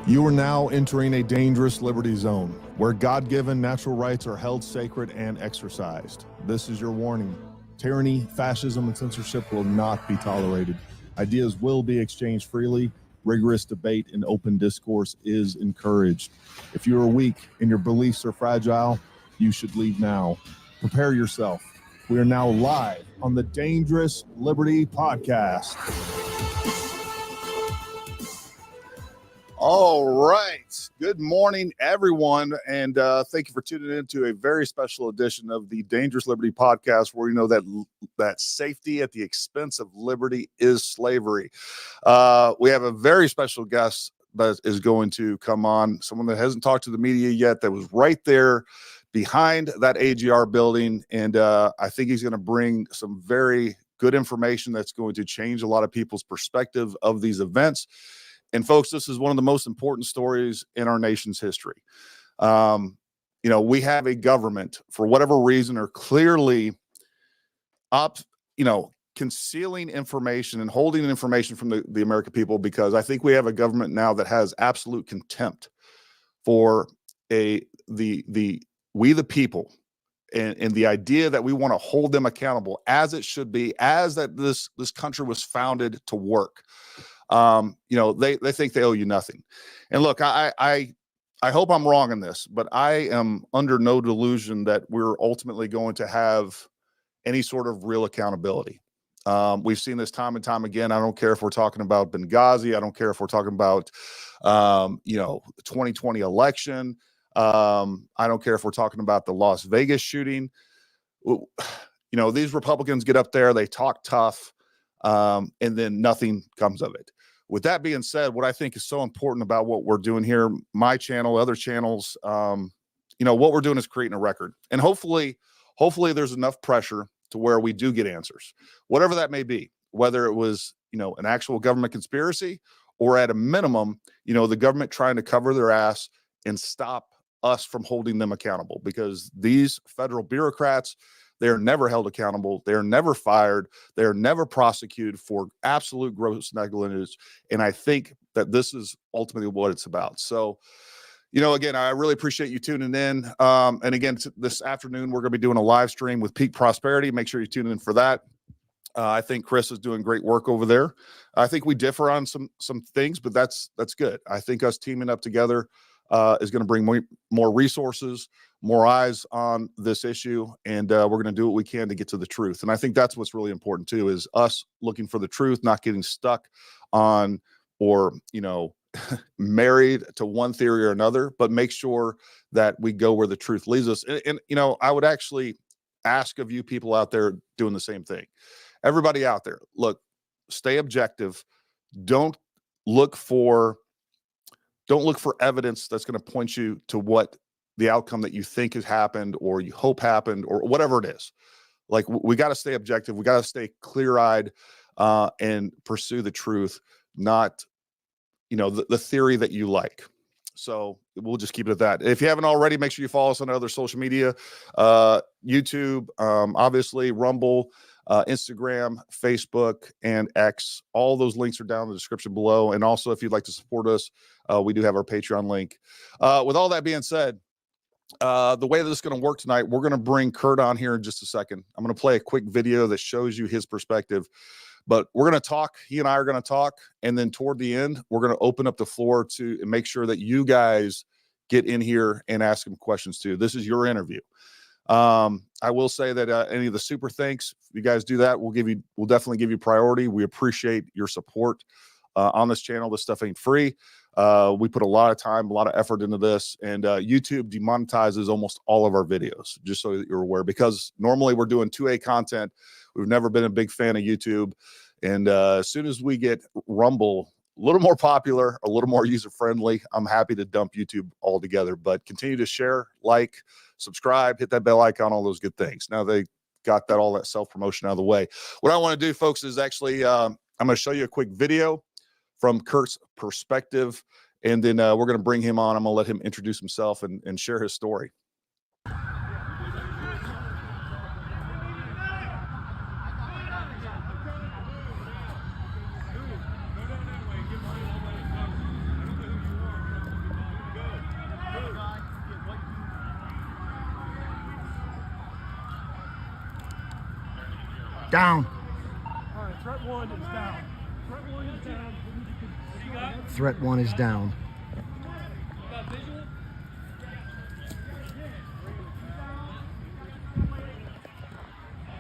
You are now entering a dangerous liberty zone where God-given natural rights are held sacred and exercised. This is your warning. Tyranny, fascism, and censorship will not be tolerated. Ideas will be exchanged freely. Rigorous debate and open discourse is encouraged. If you are weak and your beliefs are fragile, you should leave now. Prepare yourself. We are now live on the Dangerous Liberty Podcast. All right. Good morning, everyone. And thank you for tuning in to a very special edition of the Dangerous Liberty Podcast, where you know that safety at the expense of liberty is slavery. We have a very special guest that is going to come on, someone that hasn't talked to the media yet, that was right there behind that AGR building. And I think he's going to bring some very good information that's going to change a lot of people's perspective of these events. And folks, this is one of the most important stories in our nation's history. We have a government, for whatever reason, are clearly concealing information and holding information from the American people, because I think we have a government now that has absolute contempt for we the people, and the idea that we want to hold them accountable as it should be, as that this country was founded to work. They think they owe you nothing. And look, I hope I'm wrong in this, but I am under no delusion that we're ultimately going to have any sort of real accountability. We've seen this time and time again. I don't care if we're talking about Benghazi. I don't care if we're talking about, the 2020 election. I don't care if we're talking about the Las Vegas shooting. These Republicans get up there, they talk tough, and then nothing comes of it. With that being said, what I think is so important about what we're doing here, my channel, other channels, what we're doing is creating a record. And hopefully there's enough pressure to where we do get answers, whatever that may be, whether it was, an actual government conspiracy, or at a minimum, the government trying to cover their ass and stop us from holding them accountable, because these federal bureaucrats, they're never held accountable. They're never fired. They're never prosecuted for absolute gross negligence. And I think that this is ultimately what it's about. So, again, I really appreciate you tuning in. And again, this afternoon, we're going to be doing a live stream with Peak Prosperity. Make sure you tune in for that. I think Chris is doing great work over there. I think we differ on some things, but that's good. I think us teaming up together is going to bring more resources, more eyes on this issue, and we're going to do what we can to get to the truth. And I think that's what's really important too, is us looking for the truth, not getting stuck on or married to one theory or another, but make sure that we go where the truth leads us. And I would actually ask of you people out there doing the same thing. Everybody out there, look, stay objective. Don't look for evidence that's going to point you to what the outcome that you think has happened or you hope happened or whatever it is. Like, we got to stay objective. We got to stay clear-eyed and pursue the truth, not, the theory that you like. So we'll just keep it at that. If you haven't already, make sure you follow us on other social media, YouTube, obviously Rumble, Instagram, Facebook, and X. All those links are down in the description below. And also, if you'd like to support us, we do have our Patreon link. With all that being said, the way that this is going to work tonight, we're going to bring Kurt on here in just a second. I'm going to play a quick video that shows you his perspective. But we're going to talk. He and I are going to talk. And then toward the end, we're going to open up the floor to and make sure that you guys get in here and ask him questions too. This is your interview. I will say that any of the super thanks, if you guys do that, we'll definitely give you priority. We appreciate your support on this channel. This stuff ain't free. We put a lot of time, a lot of effort into this, and YouTube demonetizes almost all of our videos, just so that you're aware, because normally we're doing 2A content. We've never been a big fan of YouTube. And as soon as we get Rumble a little more popular, a little more user-friendly, I'm happy to dump YouTube altogether. But continue to share, like, subscribe, hit that bell icon, all those good things. Now they got all that self-promotion out of the way. What I want to do, folks, is actually I'm going to show you a quick video from Kurt's perspective, and then we're going to bring him on. I'm going to let him introduce himself and share his story. Down. All right, threat 1 is down. Threat 1 is down. What do you got? Threat 1 is down. You got visual?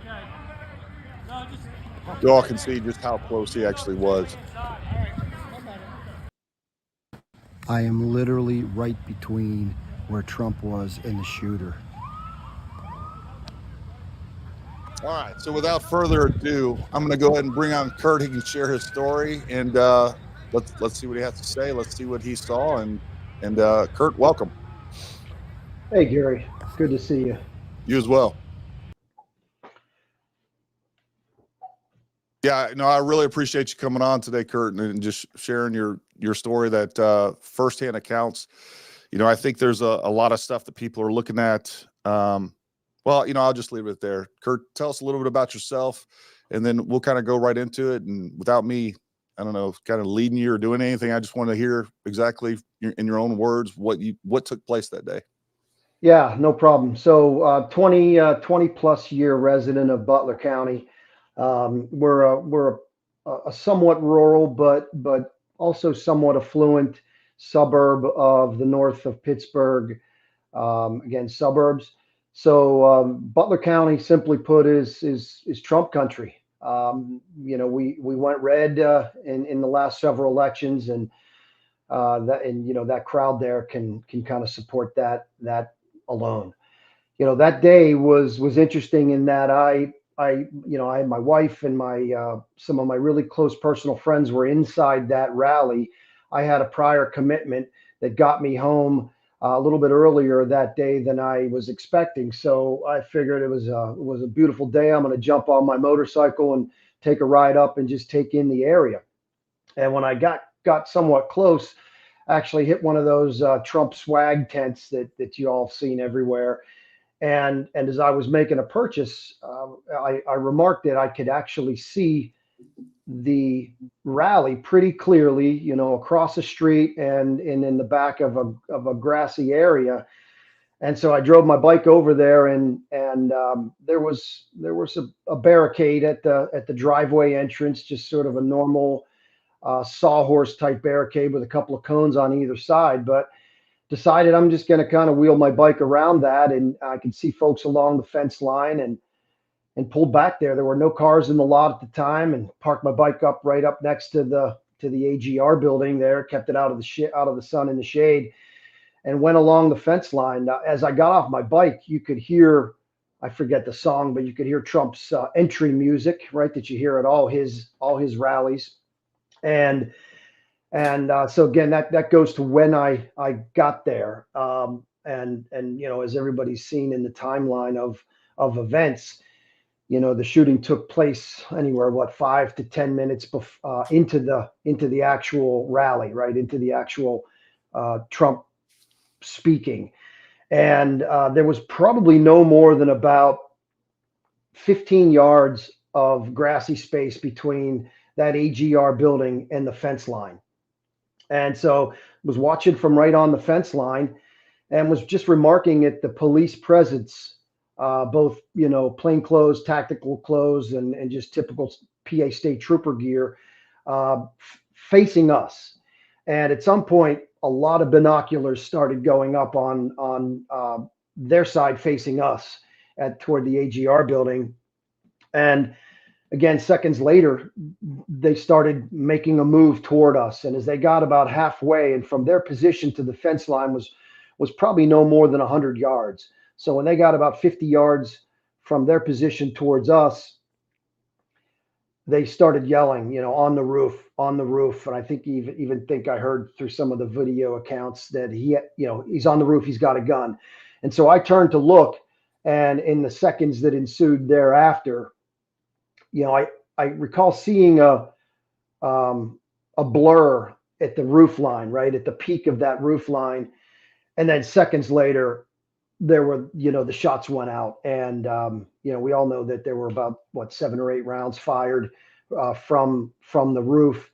Okay. No, just... You all can see just how close he actually was. I am literally right between where Trump was and the shooter. All right, so without further ado, I'm going to go ahead and bring on Kurt. He can share his story, and let's see what he has to say. Let's see what he saw, and Kurt, welcome. Hey, Gary. Good to see you. You as well. Yeah, no, I really appreciate you coming on today, Kurt, and just sharing your story, that firsthand accounts. You know, I think there's a lot of stuff that people are looking at. Well, you know, I'll just leave it there. Kurt, tell us a little bit about yourself, and then we'll kind of go right into it. And without me, I don't know, kind of leading you or doing anything, I just want to hear exactly in your own words what took place that day. Yeah, no problem. So 20 plus year resident of Butler County. We're a somewhat rural, but also somewhat affluent suburb of the north of Pittsburgh. Again, suburbs. So Butler County, simply put, is Trump country. You know, we went red in the last several elections, and you know, that crowd there can kind of support that alone. You know, that day was interesting in that I you know, I had my wife and my some of my really close personal friends were inside that rally. I had a prior commitment that got me home a little bit earlier that day than I was expecting. So I figured it was a beautiful day. I'm going to jump on my motorcycle and take a ride up and just take in the area. And when I got somewhat close, actually hit one of those Trump swag tents that you all have seen everywhere. And as I was making a purchase, I remarked that I could actually see the rally pretty clearly, you know, across the street and in the back of a grassy area. And so I drove my bike over there, and there was a barricade at the driveway entrance, just sort of a normal sawhorse type barricade with a couple of cones on either side. But decided I'm just going to kind of wheel my bike around that, and I could see folks along the fence line, and pulled back there. There were no cars in the lot at the time, and parked my bike right up next to the AGR building there, kept it out of the sun in the shade, and went along the fence line. Now, as I got off my bike, you could hear, I forget the song, but you could hear Trump's entry music, right, that you hear at all his rallies. And so again, that goes to when I got there. And you know, as everybody's seen in the timeline of events, you know, the shooting took place anywhere, 5 to 10 minutes into the actual rally, right, into the actual Trump speaking. And there was probably no more than about 15 yards of grassy space between that AGR building and the fence line. And so was watching from right on the fence line, and was just remarking at the police presence, both, you know, plain clothes, tactical clothes, and just typical PA state trooper gear, facing us. And at some point, a lot of binoculars started going up on their side facing us toward the AGR building. And again, seconds later, they started making a move toward us. And as they got about halfway, and from their position to the fence line was probably no more than 100 yards. So when they got about 50 yards from their position towards us, they started yelling, you know, on the roof. And I think even think I heard through some of the video accounts that he's on the roof, he's got a gun. And so I turned to look, and in the seconds that ensued thereafter, you know, I recall seeing a blur at the roof line, right at the peak of that roof line. And then seconds later, there were, you know, the shots went out. And, you know, we all know that there were about 7 or 8 rounds fired from the roof.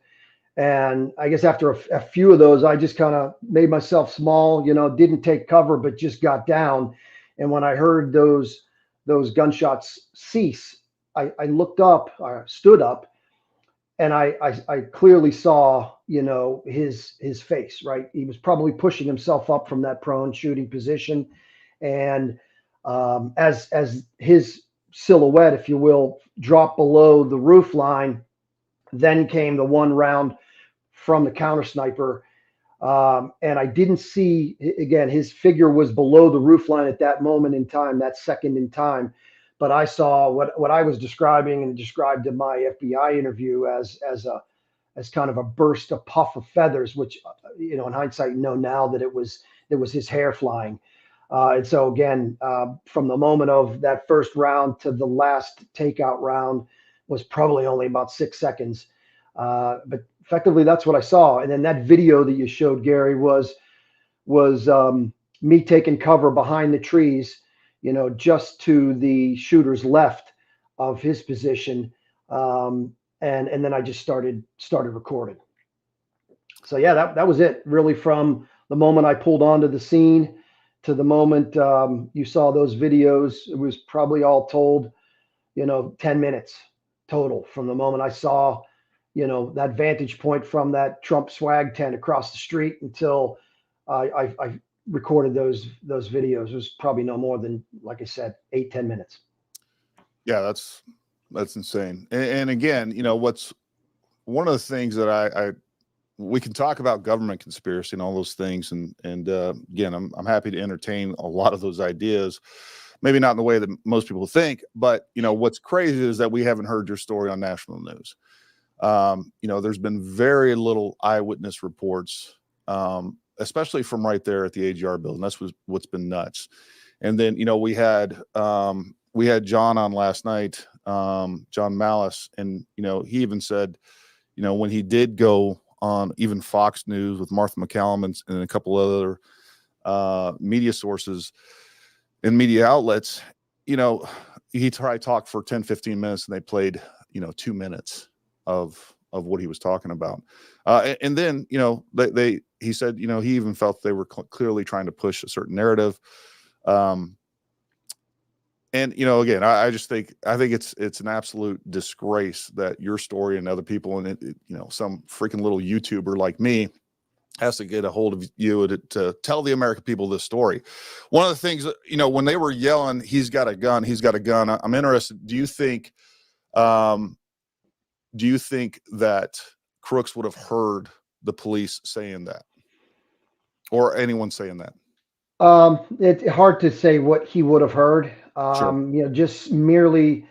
And I guess after a few of those, I just kind of made myself small, you know, didn't take cover, but just got down. And when I heard those gunshots cease, I looked up, I stood up, and I clearly saw, you know, his face, right? He was probably pushing himself up from that prone shooting position. And as his silhouette, if you will, dropped below the roof line, then came the one round from the counter sniper. And I didn't see, again, his figure was below the roof line at that moment in time, that second in time. But I saw what I was describing and described in my FBI interview as kind of a burst, a puff of feathers, which, you know, in hindsight, you know now that it was his hair flying. And so again, from the moment of that first round to the last takeout round was probably only about 6 seconds. But effectively, that's what I saw. And then that video that you showed, Gary, was me taking cover behind the trees, you know, just to the shooter's left of his position. And then I just started recording. So yeah, that was it really, from the moment I pulled onto the scene to the moment you saw those videos. It was probably all told, you know, 10 minutes total from the moment I saw, you know, that vantage point from that Trump swag tent across the street until I recorded those videos. It was probably no more than, like I said, 8-10 minutes. Yeah, that's insane. And again, you know, what's one of the things that we can talk about government conspiracy and all those things. And again, I'm happy to entertain a lot of those ideas, maybe not in the way that most people think, but you know, what's crazy is that we haven't heard your story on national news. You know, there's been very little eyewitness reports, especially from right there at the AGR building. That's what's been nuts. And then, you know, we had John on last night, John Malice, and, you know, he even said, you know, when he did go on even Fox News with Martha McCallum and a couple other media sources and media outlets, you know, he tried to talk for 10-15 minutes and they played, you know, 2 minutes of what he was talking about. And then, you know, he said, you know, he even felt they were clearly trying to push a certain narrative. And, you know, again, I think it's an absolute disgrace that your story and other people, and you know, some freaking little YouTuber like me has to get a hold of you to tell the American people this story. One of the things that, you know, when they were yelling, he's got a gun, I'm interested. Do you think that Crooks would have heard the police saying that, or anyone saying that? It's hard to say what he would have heard. Sure. You know, just merely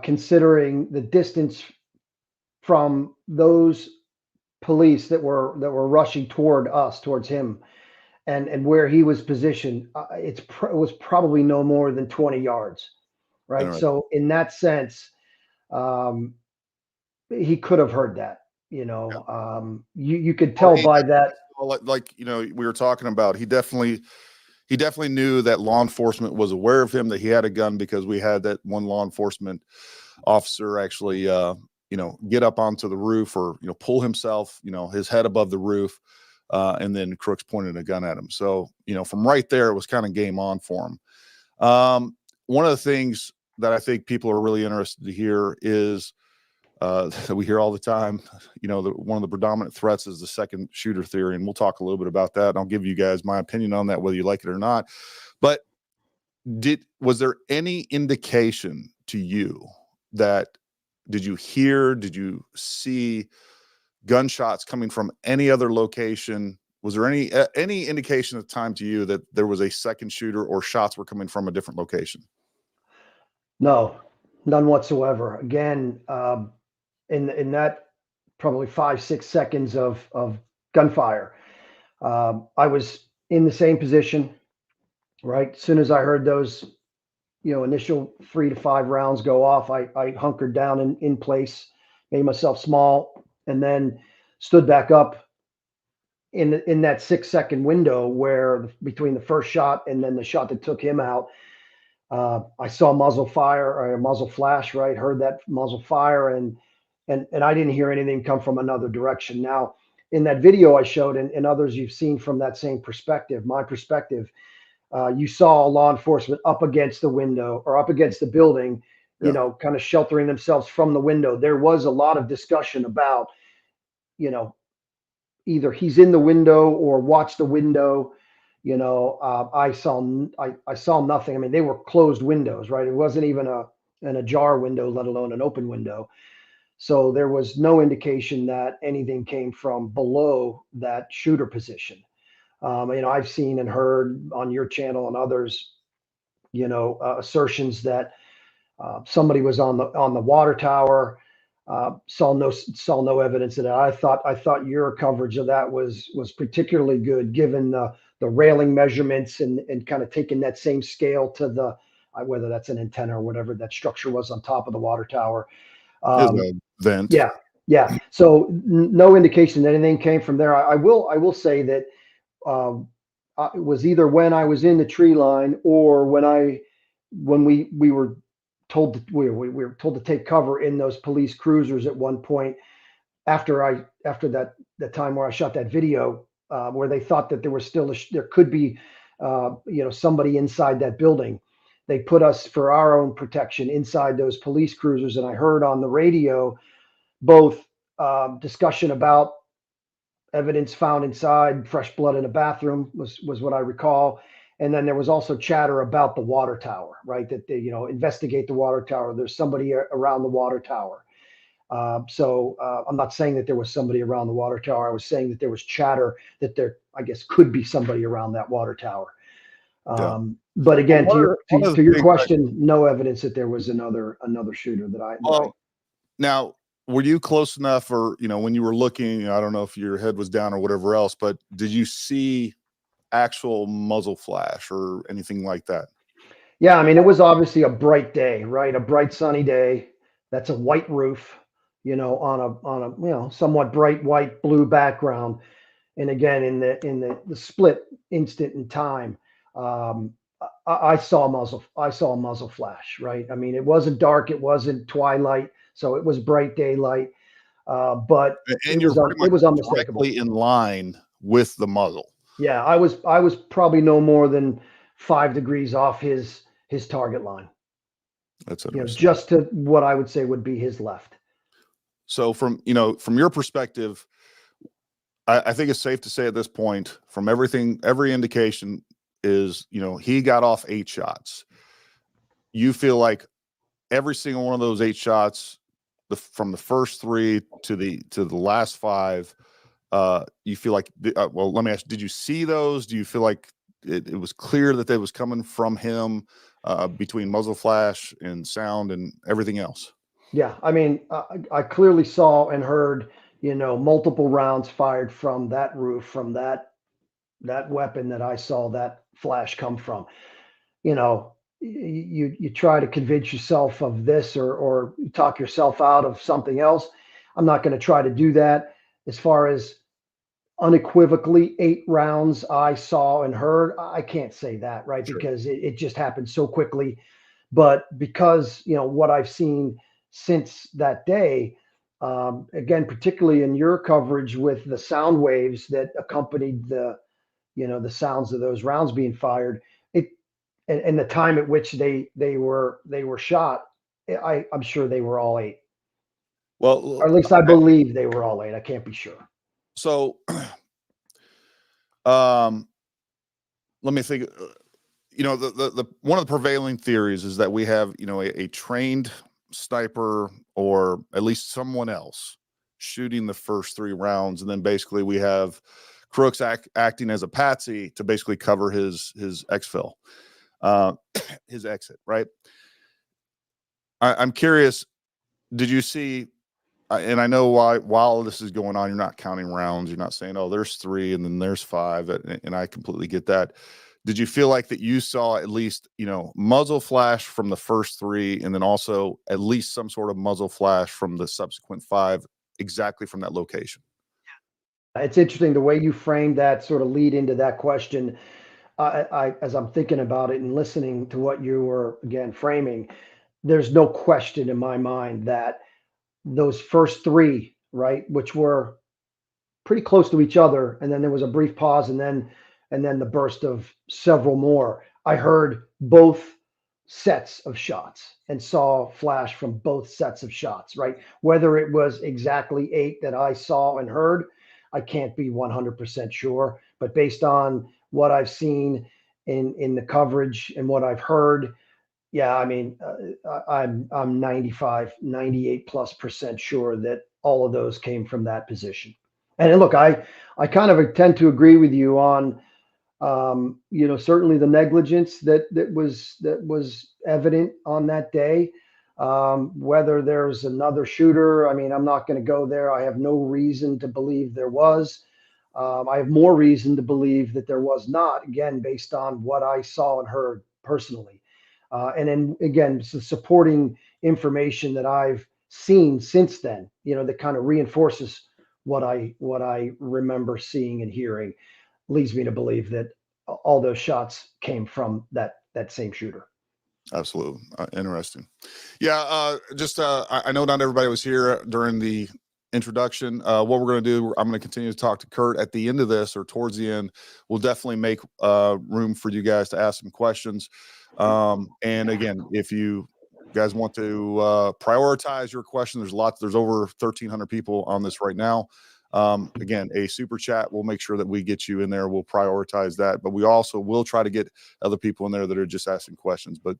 considering the distance from those police that were rushing towards him, and where he was positioned, it was probably no more than 20 yards, right? So in that sense, he could have heard that. You know, yeah. You could tell by that. Like, you know, we were talking about, he definitely knew that law enforcement was aware of him, that he had a gun, because we had that one law enforcement officer actually, you know, get up onto the roof, or, you know, pull himself, you know, his head above the roof, and then Crooks pointed a gun at him. So, you know, from right there, it was kind of game on for him. One of the things that I think people are really interested to hear is, that we hear all the time, you know, one of the predominant threats is the second shooter theory. And we'll talk a little bit about that. And I'll give you guys my opinion on that, whether you like it or not. But was there any indication to you that, did you see gunshots coming from any other location? Was there any indication at the time to you that there was a second shooter, or shots were coming from a different location? No, none whatsoever. Again, in that probably 5-6 seconds of gunfire, I was in the same position, right? As soon as I heard those, you know, initial 3 to 5 rounds go off, I hunkered down in place, made myself small, and then stood back up in that 6-second window where between the first shot and then the shot that took him out. I saw muzzle fire, or a muzzle flash, right? Heard that muzzle fire, and I didn't hear anything come from another direction. Now, in that video I showed, and others you've seen from that same perspective, my perspective, you saw law enforcement up against the window or up against the building, you Yeah. know, kind of sheltering themselves from the window. There was a lot of discussion about, you know, either he's in the window or watch the window. You know, I saw nothing. I mean, they were closed windows, right? It wasn't even an ajar window, let alone an open window. So there was no indication that anything came from below that shooter position. You know, I've seen and heard on your channel and others, you know, assertions that somebody was on the water tower. Saw no evidence of that. I thought your coverage of that was particularly good, given the railing measurements and kind of taking that same scale to the whether that's an antenna or whatever that structure was on top of the water tower. Is Um, a vent. yeah, yeah. So no indication that anything came from there. I will say that it was either when I was in the tree line or when we were told we were told to take cover in those police cruisers at one point after that time where I shot that video where they thought that there was still there could be you know, somebody inside that building. They put us for our own protection inside those police cruisers, and I heard on the radio both discussion about evidence found inside, fresh blood in a bathroom was what I recall. And then there was also chatter about the water tower, right? That they, you know, investigate the water tower. There's somebody around the water tower. I'm not saying that there was somebody around the water tower. I was saying that there was chatter that there, I guess, could be somebody around that water tower. Yeah. But again, Well, to your question, no evidence that there was another shooter that I. Now, were you close enough, or, you know, when you were looking, I don't know if your head was down or whatever else, but did you see actual muzzle flash or anything like that? Yeah, I mean, it was obviously a bright day, right? A bright sunny day. That's a white roof, you know, on a you know, somewhat bright white blue background. And again, in the split instant in time, I saw a muzzle flash, right? I mean, it wasn't dark, it wasn't twilight, so it was bright daylight. But And you're pretty it much was unmistakable. directly in line with the muzzle. Yeah, I was probably no more than 5 degrees off his target line. That's You know, interesting. just to what I would say would be his left. So from, you know, from your perspective, I think it's safe to say at this point, from everything, every indication is, you know, he got off 8 shots. You feel like every single one of those 8 shots, from the first 3 to the last 5, you feel like, well, let me ask, did you see those? Do you feel like it was clear that they was coming from him, between muzzle flash and sound and everything else? Yeah, I mean, I clearly saw and heard, you know, multiple rounds fired from that roof, from that weapon that I saw that flash come from. You know, you try to convince yourself of this or talk yourself out of something else. I'm not going to try to do that. As far as unequivocally 8 rounds I saw and heard, I can't say that, right? Sure. Because it just happened so quickly. But because, you know, what I've seen since that day, again, particularly in your coverage with the sound waves that accompanied the, you know, the sounds of those rounds being fired, and the time at which they were shot, I'm sure they were all 8, Well, or at least I believe they were all 8. I can't be sure. so, let me think. You know, the one of the prevailing theories is that we have, you know, a trained sniper, or at least someone else, shooting the first 3 rounds, and then basically we have Crooks acting as a patsy to basically cover his exfil, his exit, right? I'm curious, did you see? And I know why, while this is going on, you're not counting rounds. You're not saying, oh, there's 3 and then there's 5. And I completely get that. Did you feel like that you saw at least, you know, muzzle flash from the first 3, and then also at least some sort of muzzle flash from the subsequent 5, exactly from that location? It's interesting the way you framed that sort of lead into that question. As I'm thinking about it and listening to what you were again framing, there's no question in my mind that those first 3, right, which were pretty close to each other, and then there was a brief pause, and then the burst of several more. I heard both sets of shots and saw flash from both sets of shots, right? Whether it was exactly 8 that I saw and heard, I can't be 100% sure, but based on what I've seen in the coverage and what I've heard, yeah, I mean, I'm 95, 98+% sure that all of those came from that position. And look, I kind of tend to agree with you on, certainly the negligence that was evident on that day. Whether there's another shooter, I mean, I'm not going to go there. I have no reason to believe there was. I have more reason to believe that there was not, again, based on what I saw and heard personally. And then again, supporting information that I've seen since then, that kind of reinforces what I remember seeing and hearing, leads me to believe that all those shots came from that same shooter. Absolutely. Interesting. Yeah. I know not everybody was here during the introduction. What we're going to do, I'm going to continue to talk to Kurt at the end of this, or towards the end. We'll definitely make room for you guys to ask some questions. And again, if you guys want to prioritize your question, there's over 1,300 people on this right now. Again, a super chat, we'll make sure that we get you in there. We'll prioritize that, but we also will try to get other people in there that are just asking questions. But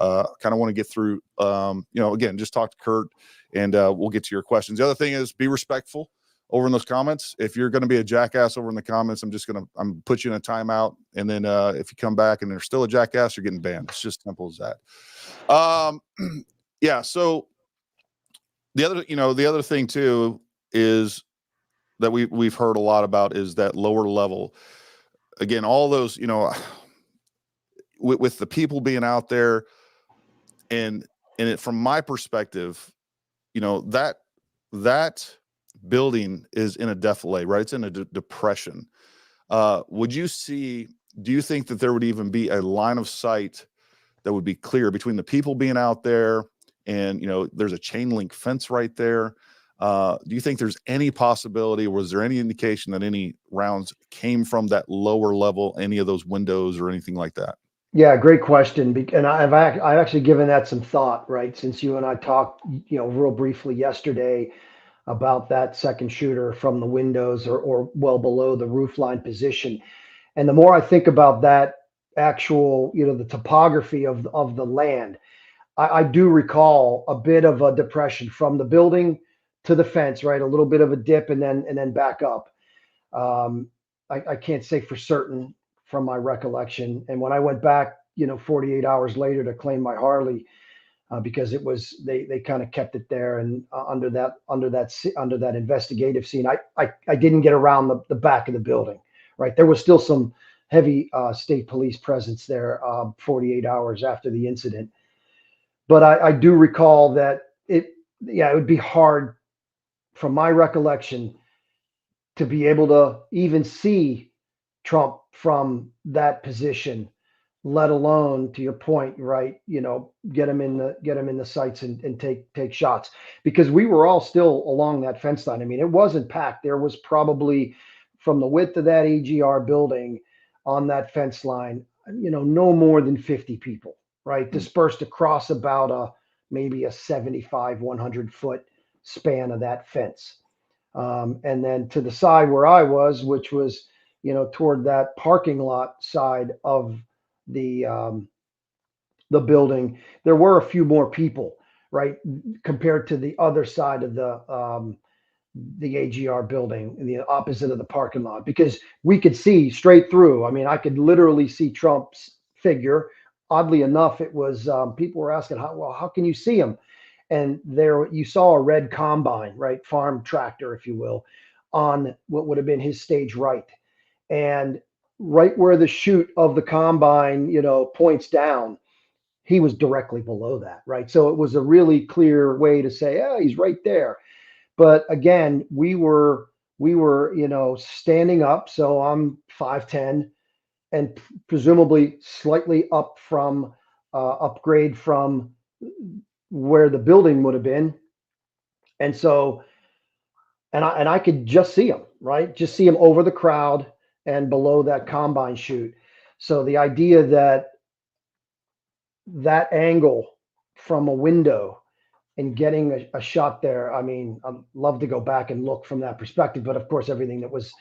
kind of want to get through, again, just talk to Kurt and we'll get to your questions. The other thing is, be respectful over in those comments. If you're going to be a jackass over in the comments, I'm put you in a timeout. And then if you come back and they're still a jackass, you're getting banned. It's just simple as that. Yeah. So the other thing too is that we've heard a lot about is that lower level. Again, all those, with the people being out there, and it, from my perspective, that building is in a defilade, right? It's in a depression. Do you think that there would even be a line of sight that would be clear between the people being out there and, there's a chain link fence right there? Do you think there's any possibility, was there any indication that any rounds came from that lower level, any of those windows or anything like that? Yeah, great question. And I've actually given that some thought, right? Since you and I talked, real briefly yesterday about that second shooter from the windows or well below the roofline position. And the more I think about that actual, the topography of the land, I do recall a bit of a depression from the building to the fence, right? A little bit of a dip and then back up. I can't say for certain from my recollection. And when I went back, 48 hours later to claim my Harley, because it was, they kind of kept it there. And under that investigative scene, I didn't get around the back of the building, right? There was still some heavy state police presence there 48 hours after the incident. But I do recall that it would be hard from my recollection to be able to even see Trump from that position, let alone, to your point, right, get him in the sights and take shots, because we were all still along that fence line. I mean, it wasn't packed. There was probably, from the width of that AGR building on that fence line, no more than 50 people, right, dispersed across about maybe a 75, 100 foot span of that fence. And then to the side where I was, which was, toward that parking lot side of the building, there were a few more people, right, compared to the other side of the AGR building, the opposite of the parking lot, because we could see straight through. I mean, I could literally see Trump's figure. Oddly enough, it was people were asking, how can you see him? And there you saw a red combine, right, farm tractor, if you will, on what would have been his stage right. And right where the chute of the combine, points down, he was directly below that, right? So it was a really clear way to say, he's right there. But again, we were, standing up. So I'm 5'10", and presumably slightly up from upgrade from where the building would have been. And so, and I could just see him, right? Just see him over the crowd and below that combine chute. So the idea that that angle from a window and getting a shot there. I mean, I'd love to go back and look from that perspective, but of course, everything that was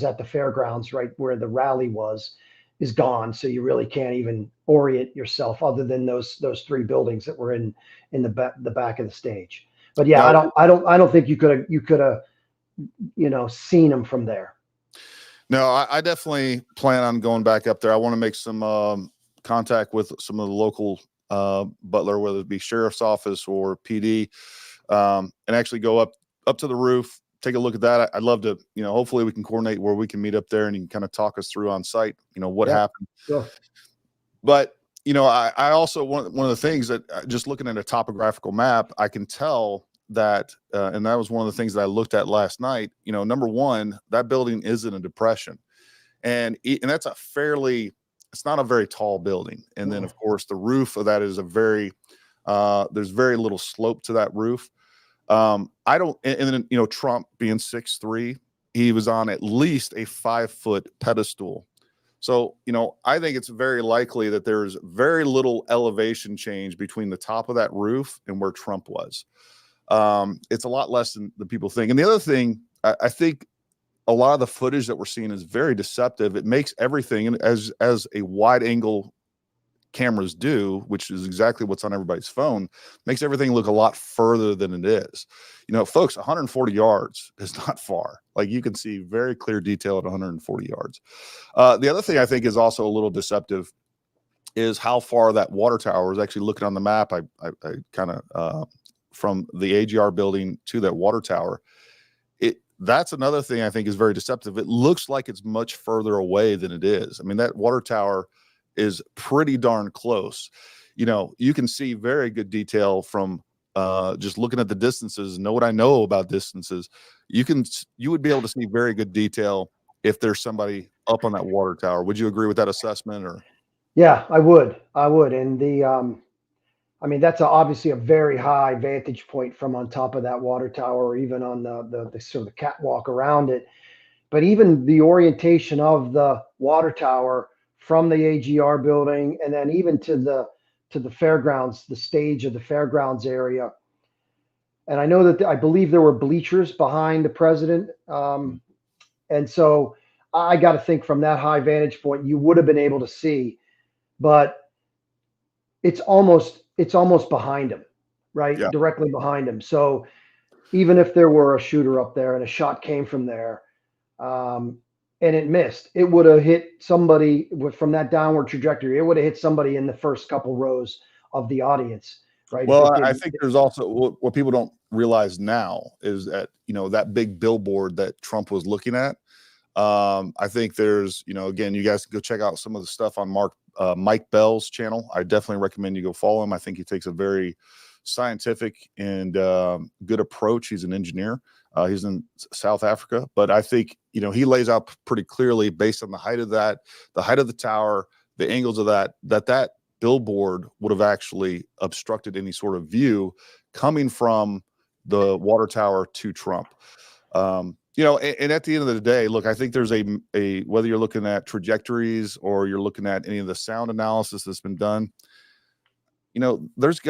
at the fairgrounds, right where the rally was, is gone. So you really can't even orient yourself other than those three buildings that were in the back of the stage. But yeah, Now, I don't think you could have seen them from there. no, I definitely plan on going back up there. I want to make some contact with some of the local Butler, whether it be sheriff's office or PD, and actually go up to the roof, take a look at that. I'd love to, hopefully we can coordinate where we can meet up there and you can kind of talk us through on site, what happened. Sure. But, I also, one of the things that just looking at a topographical map, I can tell that, and that was one of the things that I looked at last night, number one, that building is in a depression, and that's it's not a very tall building. And then of course the roof of that is there's very little slope to that roof. And then, Trump being 6'3", he was on at least a 5-foot pedestal. So, I think it's very likely that there's very little elevation change between the top of that roof and where Trump was. It's a lot less than people think. And the other thing, I think a lot of the footage that we're seeing is very deceptive. It makes everything, and as a wide angle cameras do, which is exactly what's on everybody's phone, makes everything look a lot further than it is. Folks, 140 yards is not far. Like, you can see very clear detail at 140 yards. The other thing I think is also a little deceptive is how far that water tower is. Actually looking on the map, I kind of from the AGR building to that water tower, that's another thing I think is very deceptive. It looks like it's much further away than it is. I mean, that water tower is pretty darn close. You can see very good detail from just looking at the distances. Know what I know about distances. You would be able to see very good detail if there's somebody up on that water tower. Would you agree with that assessment? Or Yeah, I would. And that's obviously a very high vantage point from on top of that water tower, or even on the sort of catwalk around it. But even the orientation of the water tower from the AGR building, and then even to the fairgrounds, the stage of the fairgrounds area. And I know that I believe there were bleachers behind the president. And so I got to think from that high vantage point, you would have been able to see, but it's almost behind him, right? Yeah. Directly behind him. So even if there were a shooter up there and a shot came from there, and it missed, it would have hit somebody from that downward trajectory. It would have hit somebody in the first couple rows of the audience, right? Well, I think there's also what people don't realize now is that, that big billboard that Trump was looking at. I think there's, again, you guys can go check out some of the stuff on Mike Bell's channel. I definitely recommend you go follow him. I think he takes a very scientific and good approach. He's an engineer. He's in South Africa, but I think, he lays out pretty clearly based on the height of the tower, the angles of that billboard would have actually obstructed any sort of view coming from the water tower to Trump. And at the end of the day, look, I think there's a whether you're looking at trajectories or you're looking at any of the sound analysis that's been done, there's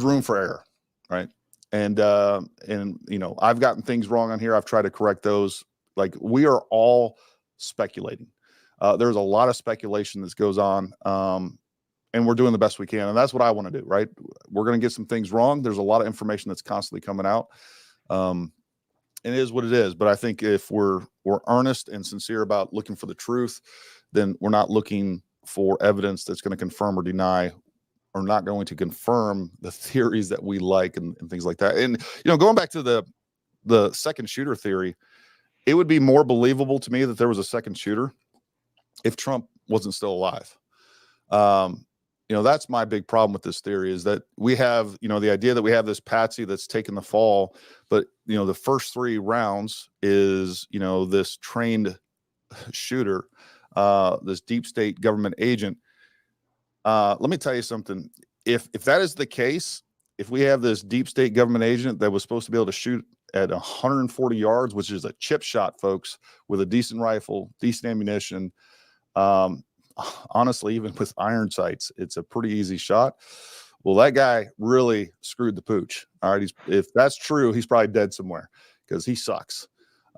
room for error, right? And I've gotten things wrong on here. I've tried to correct those. Like, we are all speculating. There's a lot of speculation that goes on, and we're doing the best we can. And that's what I want to do, right? We're going to get some things wrong. There's a lot of information that's constantly coming out. It is what it is. But I think if we're earnest and sincere about looking for the truth, then we're not looking for evidence that's going to confirm or deny, or not going to confirm the theories that we like and things like that. And, going back to the second shooter theory, it would be more believable to me that there was a second shooter if Trump wasn't still alive. That's my big problem with this theory, is that we have, the idea that we have this patsy that's taken the fall, but, the first 3 rounds is, this trained shooter, this deep state government agent. Let me tell you something. If that is the case, if we have this deep state government agent that was supposed to be able to shoot at 140 yards, which is a chip shot, folks, with a decent rifle, decent ammunition, honestly, even with iron sights, it's a pretty easy shot. Well, that guy really screwed the pooch. All right. If that's true, he's probably dead somewhere because he sucks.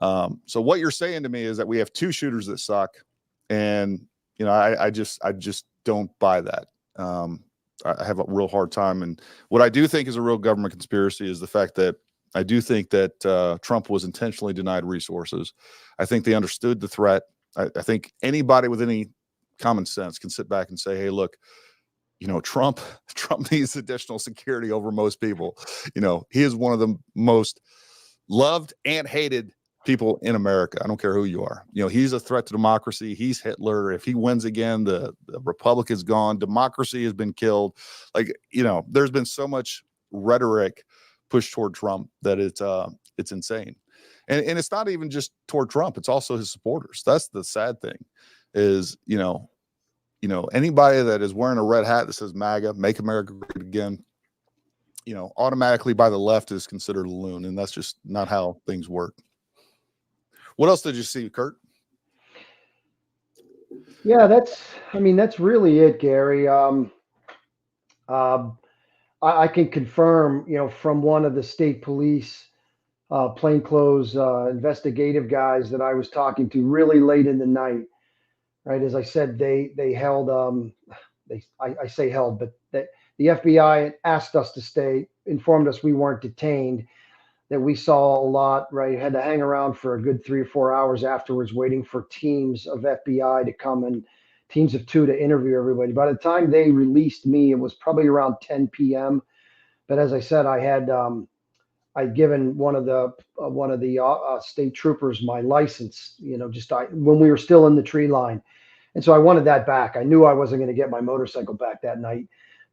So what you're saying to me is that we have two shooters that suck. And, you know, I just don't buy that. I have a real hard time. And what I do think is a real government conspiracy is the fact that I do think that Trump was intentionally denied resources. I think they understood the threat. I think anybody with any common sense can sit back and say, hey, look, you know, Trump needs additional security over most people. You know, he is one of the most loved and hated people in America. I don't care who you are. You know, he's a threat to democracy. He's Hitler. If he wins again, the republic is gone. Democracy has been killed. Like, you know, there's been so much rhetoric pushed toward Trump that it's insane. And it's not even just toward Trump. It's also his supporters. That's the sad thing is, you know, anybody that is wearing a red hat that says MAGA, make America great again, you know, automatically by the left is considered a loon. And that's just not how things work. What else did you see, Kurt? Yeah, that's really it, Gary. I can confirm, you know, from one of the state police plainclothes investigative guys that I was talking to really late in the night, right? As I said, they held, I say held, but the FBI asked us to stay, informed us we weren't detained, that we saw a lot, right? Had to hang around for a good 3 or 4 hours afterwards, waiting for teams of FBI to come and teams of 2 to interview everybody. By the time they released me, it was probably around 10 p.m. But as I said, I'd given one of the state troopers my license, you know, when we were still in the tree line. And so I wanted that back. I knew I wasn't going to get my motorcycle back that night,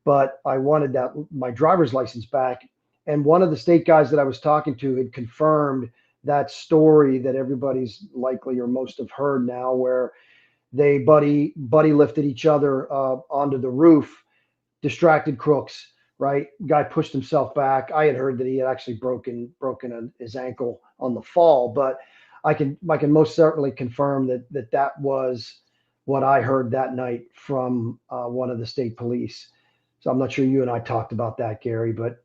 but I wanted my driver's license back. And one of the state guys that I was talking to had confirmed that story that everybody's likely or most have heard now, where they buddy lifted each other onto the roof, distracted crooks, right? Guy pushed himself back. I had heard that he had actually broken his ankle on the fall, but I can most certainly confirm that was what I heard that night from one of the state police. So I'm not sure you and I talked about that, Gary, but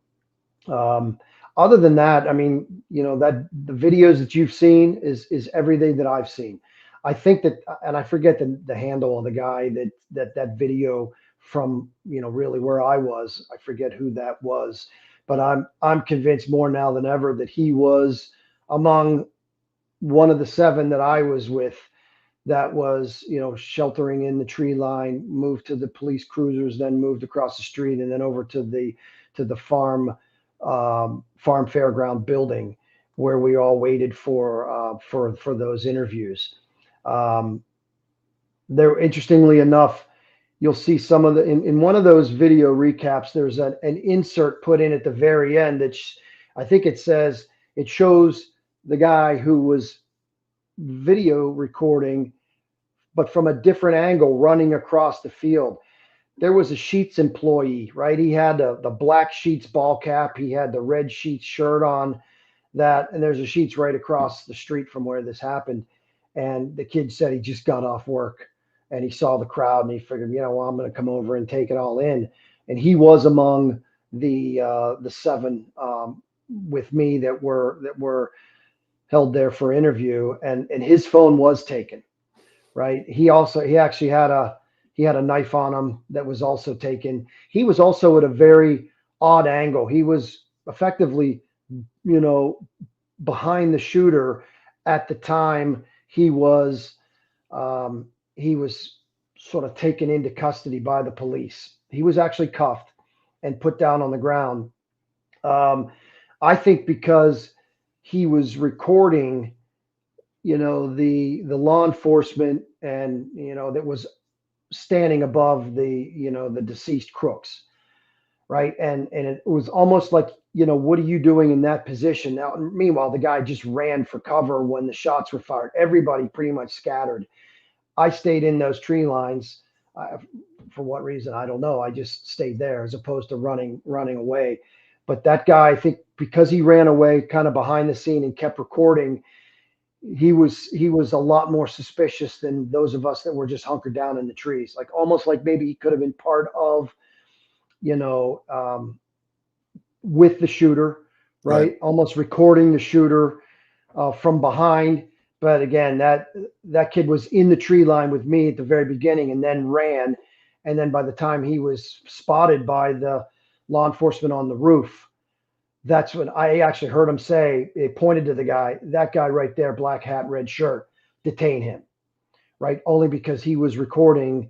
other than that, I mean, you know, that the videos that you've seen is everything that I've seen. I think that, and I forget the handle of the guy that video from, you know, really where I was. I forget who that was, but I'm convinced more now than ever that he was among one of the 7 that I was with that was, you know, sheltering in the tree line, moved to the police cruisers, then moved across the street and then over to the farm fairground building where we all waited for those interviews. There, interestingly enough, you'll see some of in one of those video recaps, there's an insert put in at the very end that I think it shows the guy who was video recording, but from a different angle running across the field. There was a Sheetz employee, right? He had the black Sheetz ball cap. He had the red Sheetz shirt on and there's a Sheetz right across the street from where this happened. And the kid said he just got off work and he saw the crowd and he figured, you know, well, I'm going to come over and take it all in. And he was among the 7 with me that were held there for interview, and his phone was taken, right? He actually had a knife on him that was also taken. He was also at a very odd angle. He was effectively, you know, behind the shooter at the time. He was sort of taken into custody by the police. He was actually cuffed and put down on the ground. I think because he was recording, you know, the law enforcement and, you know, that was standing above the deceased crooks, right? And it was almost like, you know, what are you doing in that position? Now, meanwhile, the guy just ran for cover when the shots were fired. Everybody pretty much scattered. I stayed in those tree lines. For what reason, I don't know. I just stayed there as opposed to running away. But that guy, I think because he ran away kind of behind the scene and kept recording, he was a lot more suspicious than those of us that were just hunkered down in the trees, like almost like maybe he could have been part of, you know, with the shooter, Right. right? Almost recording the shooter from behind. But again, that kid was in the tree line with me at the very beginning and then ran. And then by the time he was spotted by the law enforcement on the roof, that's when I actually heard him say, it pointed to the guy, that guy right there, black hat, red shirt, detain him, right? Only because he was recording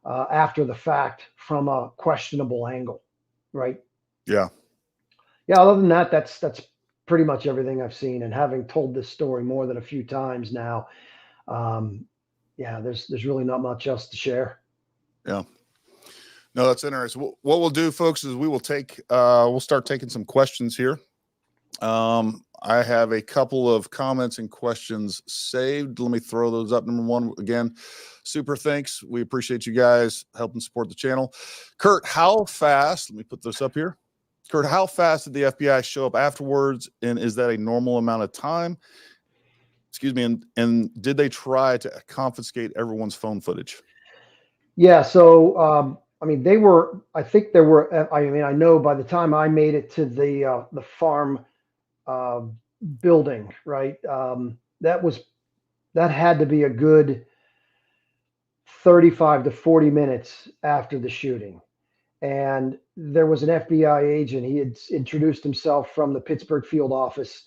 after the fact from a questionable angle, right? Yeah. Yeah, other than that, that's pretty much everything I've seen. And having told this story more than a few times now, yeah, there's really not much else to share. Yeah. No, that's interesting. What we'll do, folks, is we will take we'll start taking some questions here. I have a couple of comments and questions saved. Let me throw those up. Number one, again, super thanks. We appreciate you guys helping support the channel. Kurt, how fast, let me put this up here. Kurt, how fast did the FBI show up afterwards? And is that a normal amount of time? Excuse me. And did they try to confiscate everyone's phone footage? Yeah. So, I mean, I think there were, I mean, I know by the time I made it to the farm building, right? That had to be a good 35 to 40 minutes after the shooting. And there was an FBI agent. He had introduced himself from the Pittsburgh field office.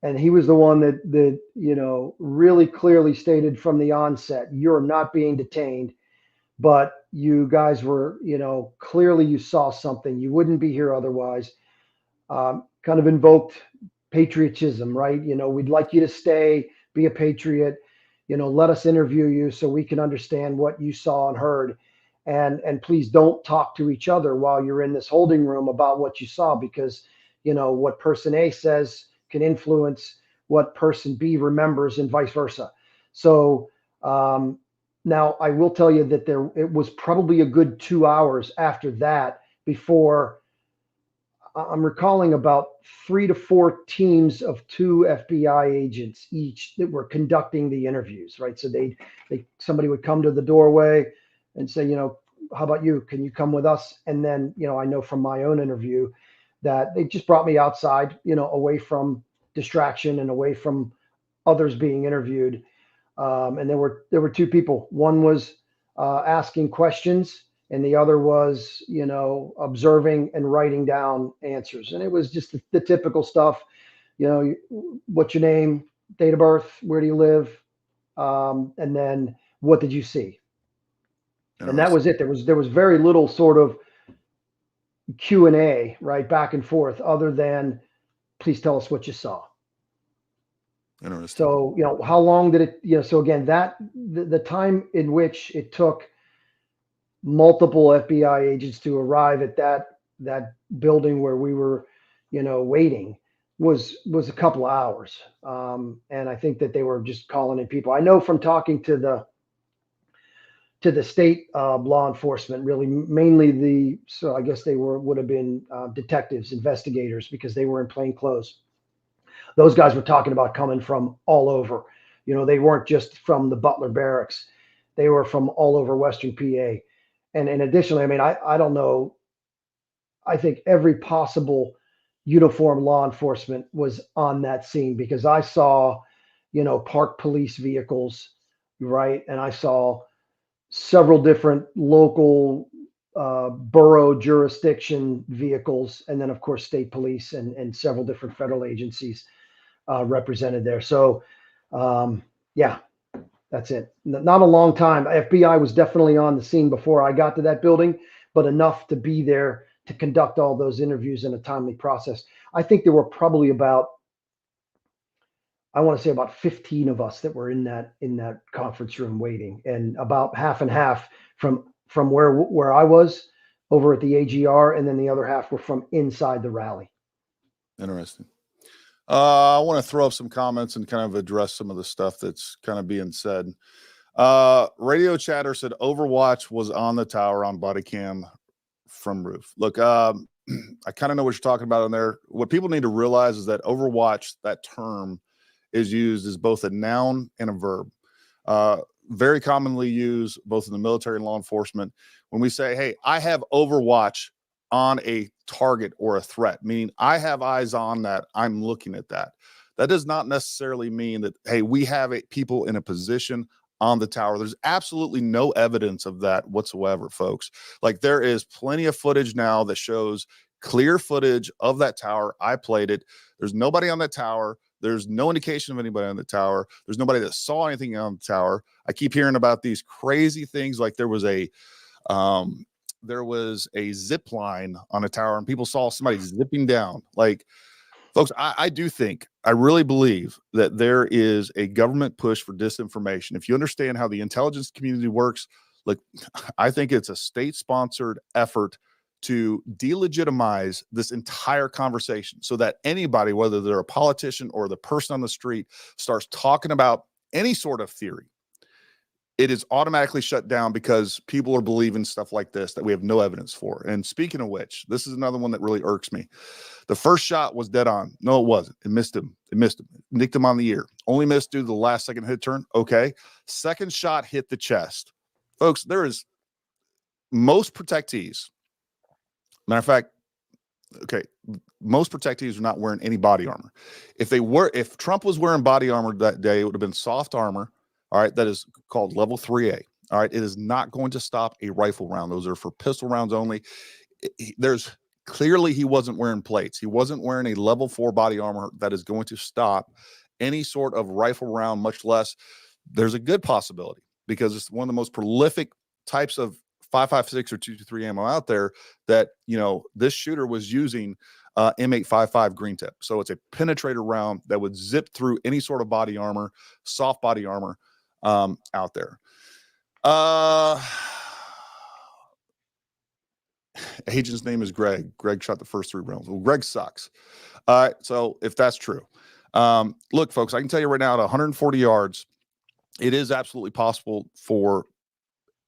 And he was the one that, you know, really clearly stated from the onset, you're not being detained, but you guys were, you know, clearly you saw something. You wouldn't be here otherwise. Kind of invoked patriotism, right? You know, we'd like you to stay, be a patriot, you know, let us interview you so we can understand what you saw and heard. And please don't talk to each other while you're in this holding room about what you saw, because, you know, what person A says can influence what person B remembers and vice versa. So now I will tell you that it was probably a good 2 hours after that before I'm recalling about 3 to 4 teams of 2 FBI agents each that were conducting the interviews, right? So somebody would come to the doorway and say, you know, how about you? Can you come with us? And then, you know, I know from my own interview that they just brought me outside, you know, away from distraction and away from others being interviewed. And there were 2 people. One was asking questions, and the other was, you know, observing and writing down answers. And it was just the typical stuff, you know, what's your name, date of birth, where do you live, and then what did you see? And that was it. There was very little sort of Q&A, right, back and forth, other than please tell us what you saw. Interesting. So, you know, how long did it, you know, so again, the time in which it took multiple FBI agents to arrive at that building where we were, you know, waiting was a couple of hours. And I think that they were just calling in people. I know from talking to the state law enforcement, really mainly so I guess they would have been detectives, investigators, because they were in plain clothes. Those guys were talking about coming from all over. You know, they weren't just from the Butler barracks. They were from all over Western PA. And additionally, I mean, I don't know. I think every possible uniform law enforcement was on that scene, because I saw, you know, parked police vehicles, right? And I saw several different local borough jurisdiction vehicles, and then of course state police and several different federal agencies represented there. So yeah, that's it. Not a long time. FBI was definitely on the scene before I got to that building, but enough to be there to conduct all those interviews in a timely process. I think there were probably about 15 of us that were in that conference room waiting, and about half and half from where I was over at the AGR, and then the other half were from inside the rally. Interesting. I want to throw up some comments and kind of address some of the stuff that's kind of being said. Radio chatter said Overwatch was on the tower on body cam from roof. Look, I kind of know what you're talking about in there. What people need to realize is that Overwatch, that term, is used as both a noun and a verb. Very commonly used both in the military and law enforcement. When we say, hey, I have overwatch on a target or a threat, meaning I have eyes on that, I'm looking at that. That does not necessarily mean that, hey, we have people in a position on the tower. There's absolutely no evidence of that whatsoever, folks. Like, there is plenty of footage now that shows clear footage of that tower. I played it. There's nobody on that tower. There's no indication of anybody on the tower. There's nobody that saw anything on the tower. I keep hearing about these crazy things, like there was a zip line on a tower and people saw somebody zipping down. Like, folks, I really believe that there is a government push for disinformation. If you understand how the intelligence community works, look, I think it's a state-sponsored effort to delegitimize this entire conversation so that anybody, whether they're a politician or the person on the street, starts talking about any sort of theory, it is automatically shut down because people are believing stuff like this that we have no evidence for. And speaking of which, this is another one that really irks me. The first shot was dead on. No, it wasn't. It missed him. Nicked him on the ear. Only missed due to the last second hit turn. Okay. Second shot hit the chest. Folks, there is most protectees. Matter of fact, okay, most protectees are not wearing any body armor. If Trump was wearing body armor that day, it would have been soft armor. All right. That is called level 3A. All right. It is not going to stop a rifle round. Those are for pistol rounds only. Clearly he wasn't wearing plates. He wasn't wearing a level 4 body armor that is going to stop any sort of rifle round, much less there's a good possibility, because it's one of the most prolific types of 5.56 or 223 ammo out there, that, this shooter was using M855 green tip. So it's a penetrator round that would zip through any sort of body armor, soft body armor out there. Agent's name is Greg. Greg shot the first 3 rounds. Well, Greg sucks. All right. So if that's true, look, folks, I can tell you right now, at 140 yards, it is absolutely possible for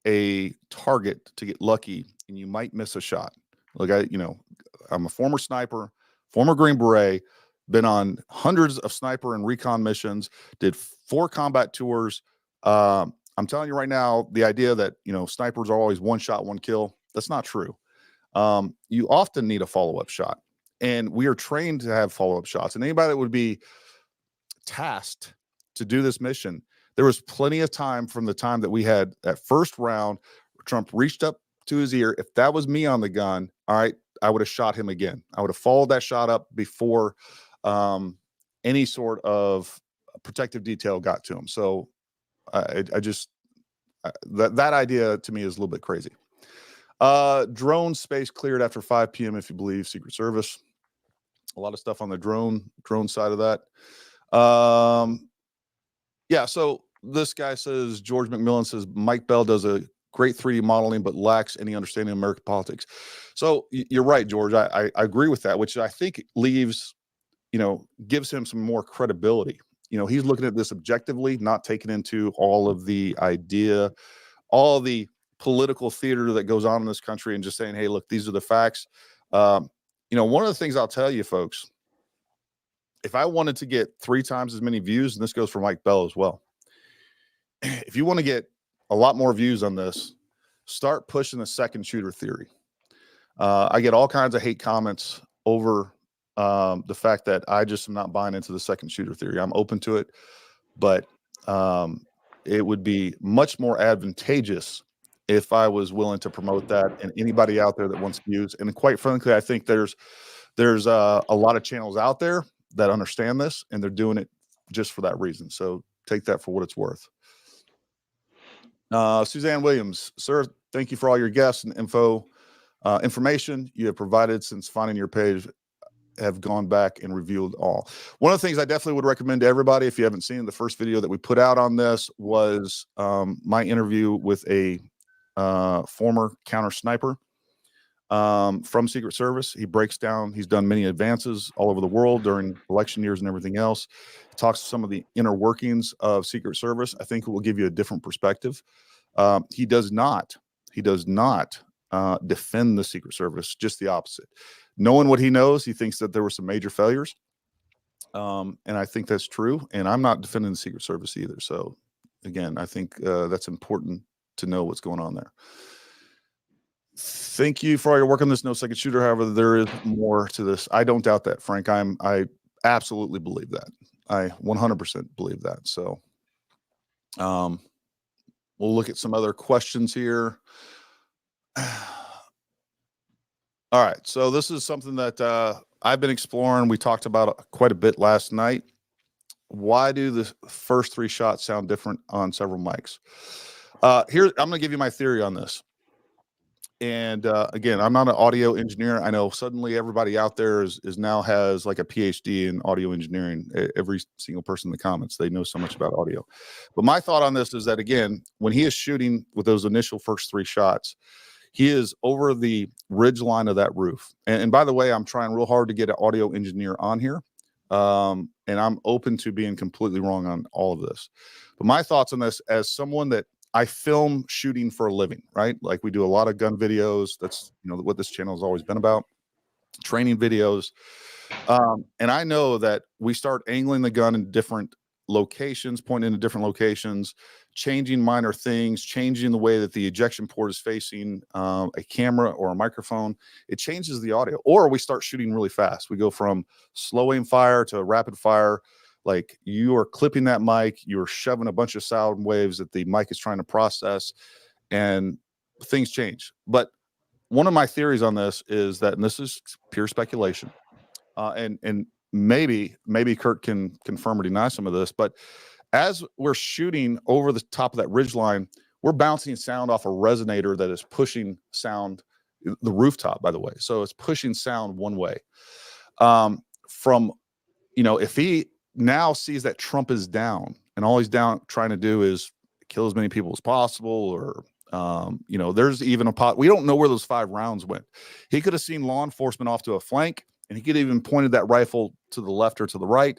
a target to get lucky and you might miss a shot. Look, I'm a former sniper, former Green Beret, been on hundreds of sniper and recon missions, did 4 combat tours. I'm telling you right now, the idea that, snipers are always one shot, one kill, that's not true. You often need a follow-up shot, and we are trained to have follow-up shots. And anybody that would be tasked to do this mission, there was plenty of time from the time that we had that first round, Trump reached up to his ear. If that was me on the gun, all right, I would have shot him again. I would have followed that shot up before any sort of protective detail got to him. So that idea to me is a little bit crazy. Drone space cleared after 5 p.m. if you believe Secret Service. A lot of stuff on the drone side of that. Yeah, so this guy says, George McMillan says, Mike Bell does a great 3D modeling, but lacks any understanding of American politics. So you're right, George. I agree with that, which I think leaves, gives him some more credibility. He's looking at this objectively, not taking into all of the idea, all the political theater that goes on in this country, and just saying, hey, look, these are the facts. One of the things I'll tell you, folks, if I wanted to get 3 times as many views, and this goes for Mike Bell as well, if you want to get a lot more views on this, start pushing the second shooter theory. I get all kinds of hate comments over the fact that I just am not buying into the second shooter theory. I'm open to it, but it would be much more advantageous if I was willing to promote that, and anybody out there that wants views. And quite frankly, I think there's a lot of channels out there that understand this, and they're doing it just for that reason. So take that for what it's worth. Suzanne Williams, sir, thank you for all your guests and information you have provided since finding your page. Have gone back and reviewed all. One of the things I definitely would recommend to everybody, if you haven't seen the first video that we put out on this, was my interview with a former counter sniper from Secret Service. He breaks down, he's done many advances all over the world during election years and everything else. He talks to some of the inner workings of Secret Service. I think it will give you a different perspective. He does not defend the Secret Service, just the opposite. Knowing what he knows, he thinks that there were some major failures. And I think that's true. And I'm not defending the Secret Service either. So again, I think that's important to know what's going on there. Thank you for all your work on this no second shooter. However, there is more to this. I don't doubt that, Frank. I absolutely believe that. I 100% believe that. So we'll look at some other questions here. All right. So this is something that I've been exploring. We talked about quite a bit last night. Why do the first 3 shots sound different on several mics? Here, I'm going to give you my theory on this. And again, I'm not an audio engineer. I know suddenly everybody out there is now has like a PhD in audio engineering. Every single person in the comments, they know so much about audio. But my thought on this is that, again, when he is shooting with those initial first 3 shots, he is over the ridge line of that roof. And by the way, I'm trying real hard to get an audio engineer on here. And I'm open to being completely wrong on all of this. But my thoughts on this, as someone that I film shooting for a living, right? Like we do a lot of gun videos. That's, you know, what this channel has always been about, training videos. And I know that we start angling the gun in different locations, pointing into different locations, changing minor things, changing the way that the ejection port is facing a camera or a microphone. It changes the audio. Or we start shooting really fast. We go from slow aim fire to rapid fire. Like you are clipping that mic, you're shoving a bunch of sound waves that the mic is trying to process, and things change. But one of my theories on this is that, and this is pure speculation, and maybe Kurt can confirm or deny some of this, but as we're shooting over the top of that ridge line, we're bouncing sound off a resonator that is pushing sound, the rooftop, by the way. So it's pushing sound one way. From, you know, if he now sees that Trump is down and all he's down trying to do is kill as many people as possible, or you know, there's even we don't know where those 5 rounds went. He could have seen law enforcement off to a flank, and he could have even pointed that rifle to the left or to the right,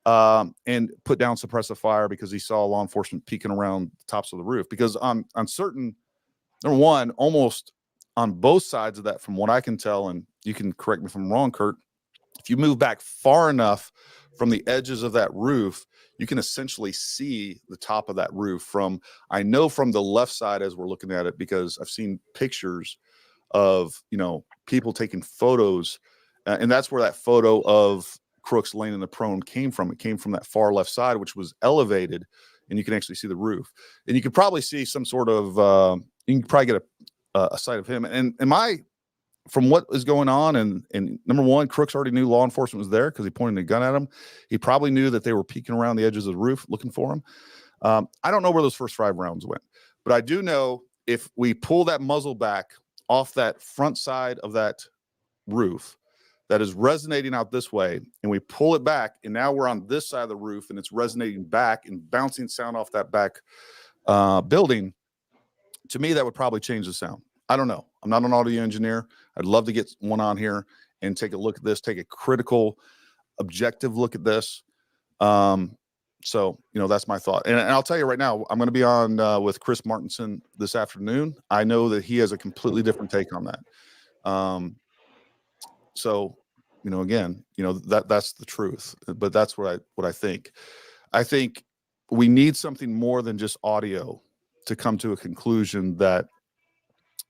and put down suppressive fire because he saw law enforcement peeking around the tops of the roof. Because on certain, number one, almost on both sides of that, from what I can tell, and you can correct me if I'm wrong, Kurt, if you move back far enough from the edges of that roof, you can essentially see the top of that roof from, I know from the left side as we're looking at it, because I've seen pictures of, you know, people taking photos, and that's where that photo of Crooks laying in the prone came from. It came from that far left side, which was elevated, and you can actually see the roof. And you could probably see some sort of, you can probably get a sight of him. And from what is going on, and number one, Crooks already knew law enforcement was there because he pointed a gun at him. He probably knew that they were peeking around the edges of the roof looking for him. I don't know where those first 5 rounds went, but I do know if we pull that muzzle back off that front side of that roof that is resonating out this way, and we pull it back, and now we're on this side of the roof, and it's resonating back and bouncing sound off that back building, to me, that would probably change the sound. I don't know. I'm not an audio engineer. I'd love to get one on here and take a look at this, take a critical, objective look at this. So, you know, that's my thought. And I'll tell you right now, I'm going to be on with Chris Martinson this afternoon. I know that he has a completely different take on that. So, you know, again, you know, that's the truth, but that's what I think. I think we need something more than just audio to come to a conclusion that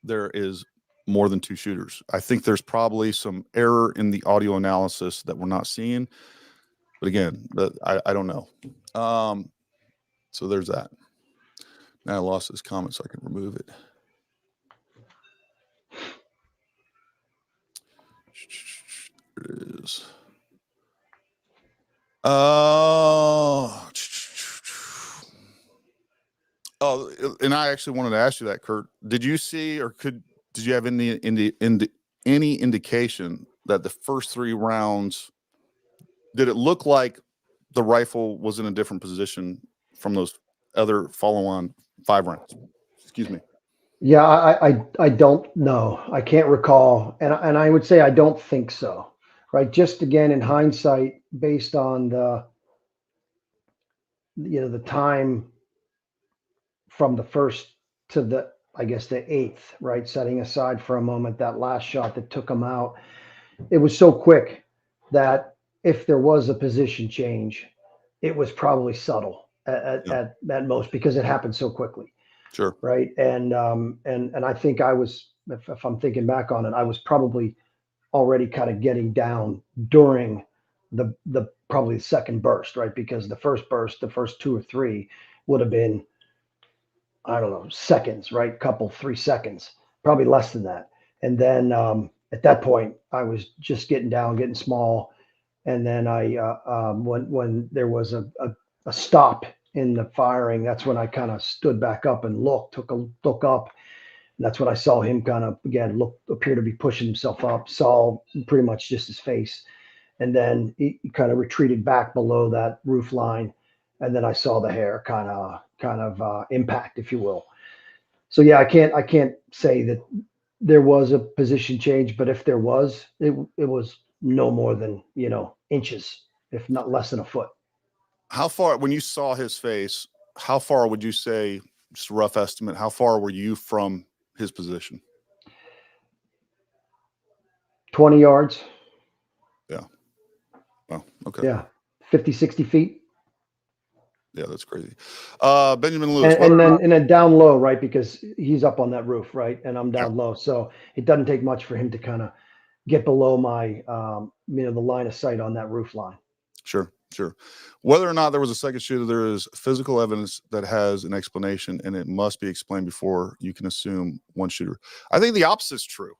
there is more than 2 shooters. I think there's probably some error in the audio analysis that we're not seeing, but again, I don't know. So there's that. Now I lost this comment, so I can remove it. There it is. Oh, and I actually wanted to ask you that, Kurt. Did you see, or did you have any indication that the first 3 rounds, did it look like the rifle was in a different position from those other follow-on 5 rounds? Excuse me. Yeah, I don't know. I can't recall, and I would say I don't think so. Right? Just again in hindsight, based on the time from the first to the, I guess, the 8th, right? Setting aside for a moment that last shot that took him out, it was so quick that if there was a position change, it was probably subtle Yeah, at most because it happened so quickly, sure. right? And I think I was, if I'm thinking back on it, I was probably already kind of getting down during the probably the second burst, right? Because the first burst, the first two or three would have been, I don't know, seconds, right? Couple, 3 seconds, probably less than that. And then at that point, I was just getting down, getting small. And then when there was a stop in the firing, that's when I kind of stood back up and took a look up. And that's when I saw him kind of, again, appear to be pushing himself up, saw pretty much just his face. And then he kind of retreated back below that roof line. And then I saw the hair kind of impact, if you will. So yeah, I can't say that there was a position change, but if there was, it was no more than, inches, if not less than a foot. How far, when you saw his face, how far would you say, just a rough estimate, how far were you from his position? 20 yards. Yeah. Wow. Okay. Yeah. 50, 60 feet. Yeah, that's crazy. Benjamin Lewis. And then down low, right? Because he's up on that roof, right? And I'm down low. So it doesn't take much for him to kind of get below my, the line of sight on that roof line. Sure. Whether or not there was a second shooter, there is physical evidence that has an explanation, and it must be explained before you can assume one shooter. I think the opposite is true.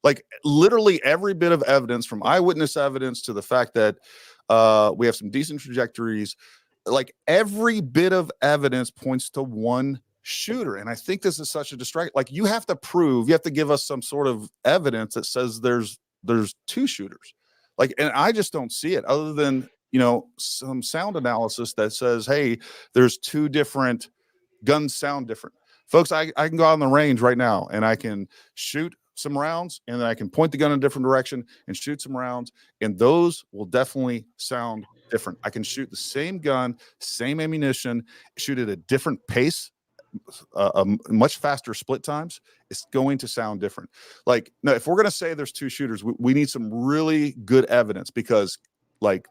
Like literally every bit of evidence, from eyewitness evidence to the fact that we have some decent trajectories, like every bit of evidence points to one shooter. And I think this is such a distraction. Like you have to give us some sort of evidence that says there's two shooters. Like, and I just don't see it other than, some sound analysis that says, hey, there's two different guns sound different. Folks, I can go out on the range right now and I can shoot some rounds, and then I can point the gun in a different direction and shoot some rounds, and those will definitely sound different. I can shoot the same gun, same ammunition, shoot at a different pace, much faster split times. It's going to sound different. Like, no, if we're going to say there's two shooters, we need some really good evidence, because like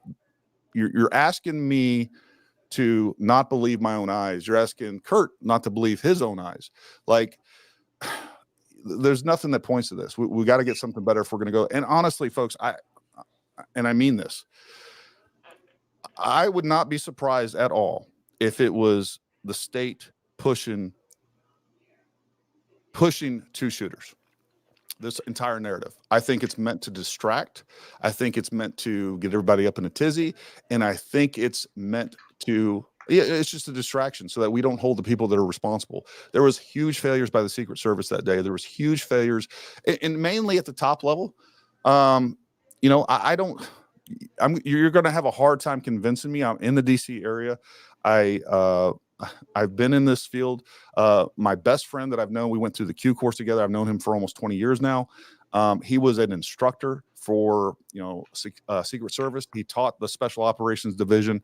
you're asking me to not believe my own eyes. You're asking Kurt not to believe his own eyes. Like, there's nothing that points to this. We got to get something better if we're going to go. And honestly, folks, I mean this, I would not be surprised at all if it was the state pushing two shooters. This entire narrative, I think it's meant to distract. I think it's meant to get everybody up in a tizzy. And I think it's meant to, it's just a distraction so that we don't hold the people that are responsible. There was huge failures by the Secret Service that day. There was huge failures, and mainly at the top level. You're going to have a hard time convincing me. I'm in the DC area. I've been in this field. My best friend that I've known, we went through the Q course together. I've known him for almost 20 years now. He was an instructor for, Secret Service. He taught the Special Operations Division.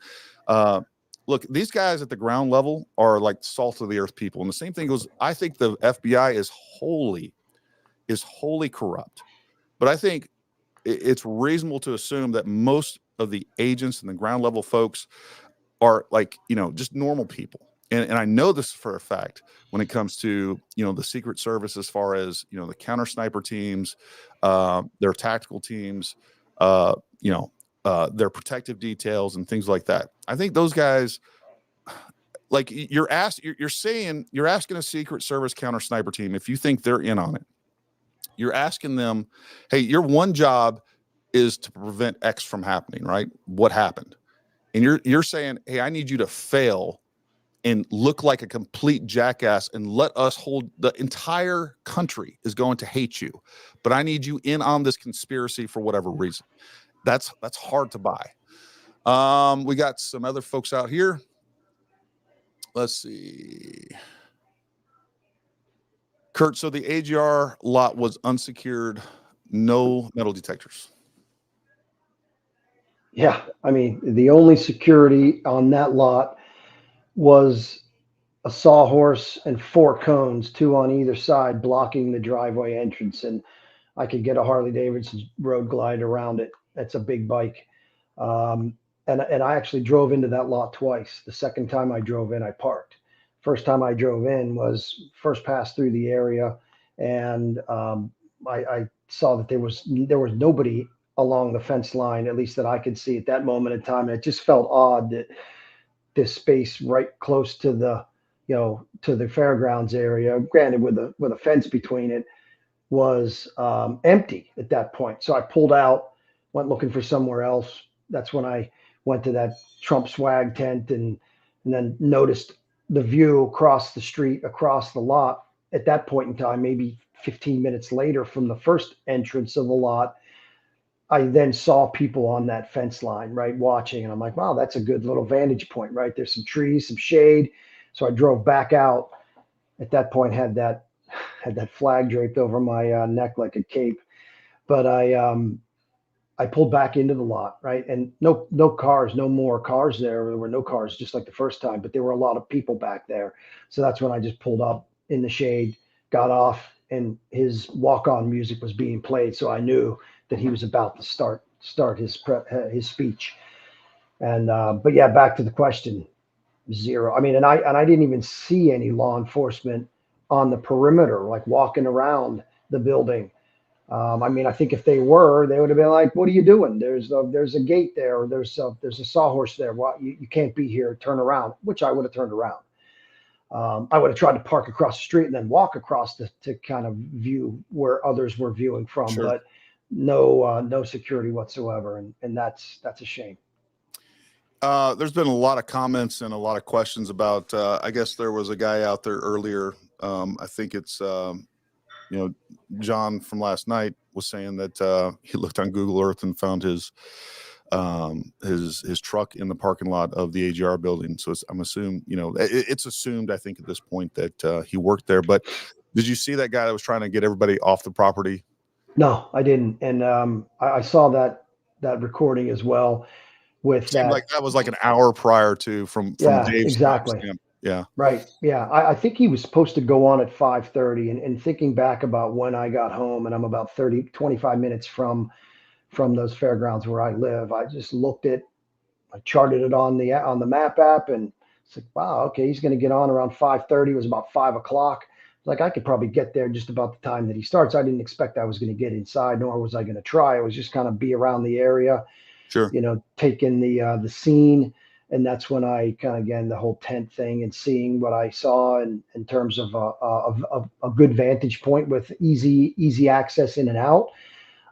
Look, these guys at the ground level are like salt of the earth people. And the same thing goes, I think the FBI is wholly corrupt. But I think it's reasonable to assume that most of the agents and the ground level folks are like, just normal people. And I know this for a fact when it comes to, the Secret Service, as far as, the counter sniper teams, their tactical teams, their protective details and things like that. I think those guys, like you're asking a Secret Service counter sniper team, if you think they're in on it, you're asking them, hey, your one job is to prevent X from happening, right? What happened? And you're saying, hey, I need you to fail and look like a complete jackass and let us hold, the entire country is going to hate you, but I need you in on this conspiracy for whatever reason. That's hard to buy. We got some other folks out here. Let's see. Kurt, so the AGR lot was unsecured, no metal detectors. Yeah, I mean, the only security on that lot was a sawhorse and 4 cones, 2 on either side, blocking the driveway entrance. And I could get a Harley Davidson road glide around it. That's a big bike. And I actually drove into that lot twice. The second time I drove in, I parked. First time I drove in was first pass through the area, and I saw that there was nobody along the fence line, at least that I could see at that moment in time. And it just felt odd that this space right close to the, to the fairgrounds area, granted with a fence between it, was empty at that point. So I pulled out, went looking for somewhere else. That's when I went to that Trump swag tent, and then noticed the view across the street, across the lot. At that point in time, maybe 15 minutes later from the first entrance of the lot, I then saw people on that fence line, right, watching. And I'm like, wow, that's a good little vantage point, right? There's some trees, some shade. So I drove back out. At that point, had that flag draped over my neck like a cape. But I pulled back into the lot, right? And no cars, no more cars there. There were no cars, just like the first time, but there were a lot of people back there. So that's when I just pulled up in the shade, got off, and his walk-on music was being played. So I knew that he was about to start his speech. And but yeah, back to the question, zero. I mean, and I didn't even see any law enforcement on the perimeter, like walking around the building. I mean, I think if they were, they would have been like, "What are you doing? There's a gate there, or there's a sawhorse there. What, you can't be here. Turn around." Which I would have turned around. I would have tried to park across the street and then walk across to kind of view where others were viewing from, Sure. but no security whatsoever, and that's a shame. There's been a lot of comments and a lot of questions about, I guess there was a guy out there earlier. I think it's, John from last night was saying that he looked on Google Earth and found his truck in the parking lot of the AGR building. So I'm assuming, it's assumed, I think at this point, that he worked there. But did you see that guy that was trying to get everybody off the property? No, I didn't. And I saw that recording as well. With Seemed that, like that was like an hour prior to from yeah, Dave's exactly. timestamp. Yeah. Right. Yeah. I think he was supposed to go on at 5:30, and thinking back about when I got home, and I'm about 25 minutes from those fairgrounds where I live. I just I charted it on the map app, and it's like, wow, okay, he's going to get on around 5:30. It was about 5 o'clock. Like, I could probably get there just about the time that he starts. I didn't expect I was going to get inside, nor was I going to try. It was just kind of be around the area. Sure. Taking the scene. And that's when I kind of, again, the whole tent thing and seeing what I saw in terms of a good vantage point with easy access in and out.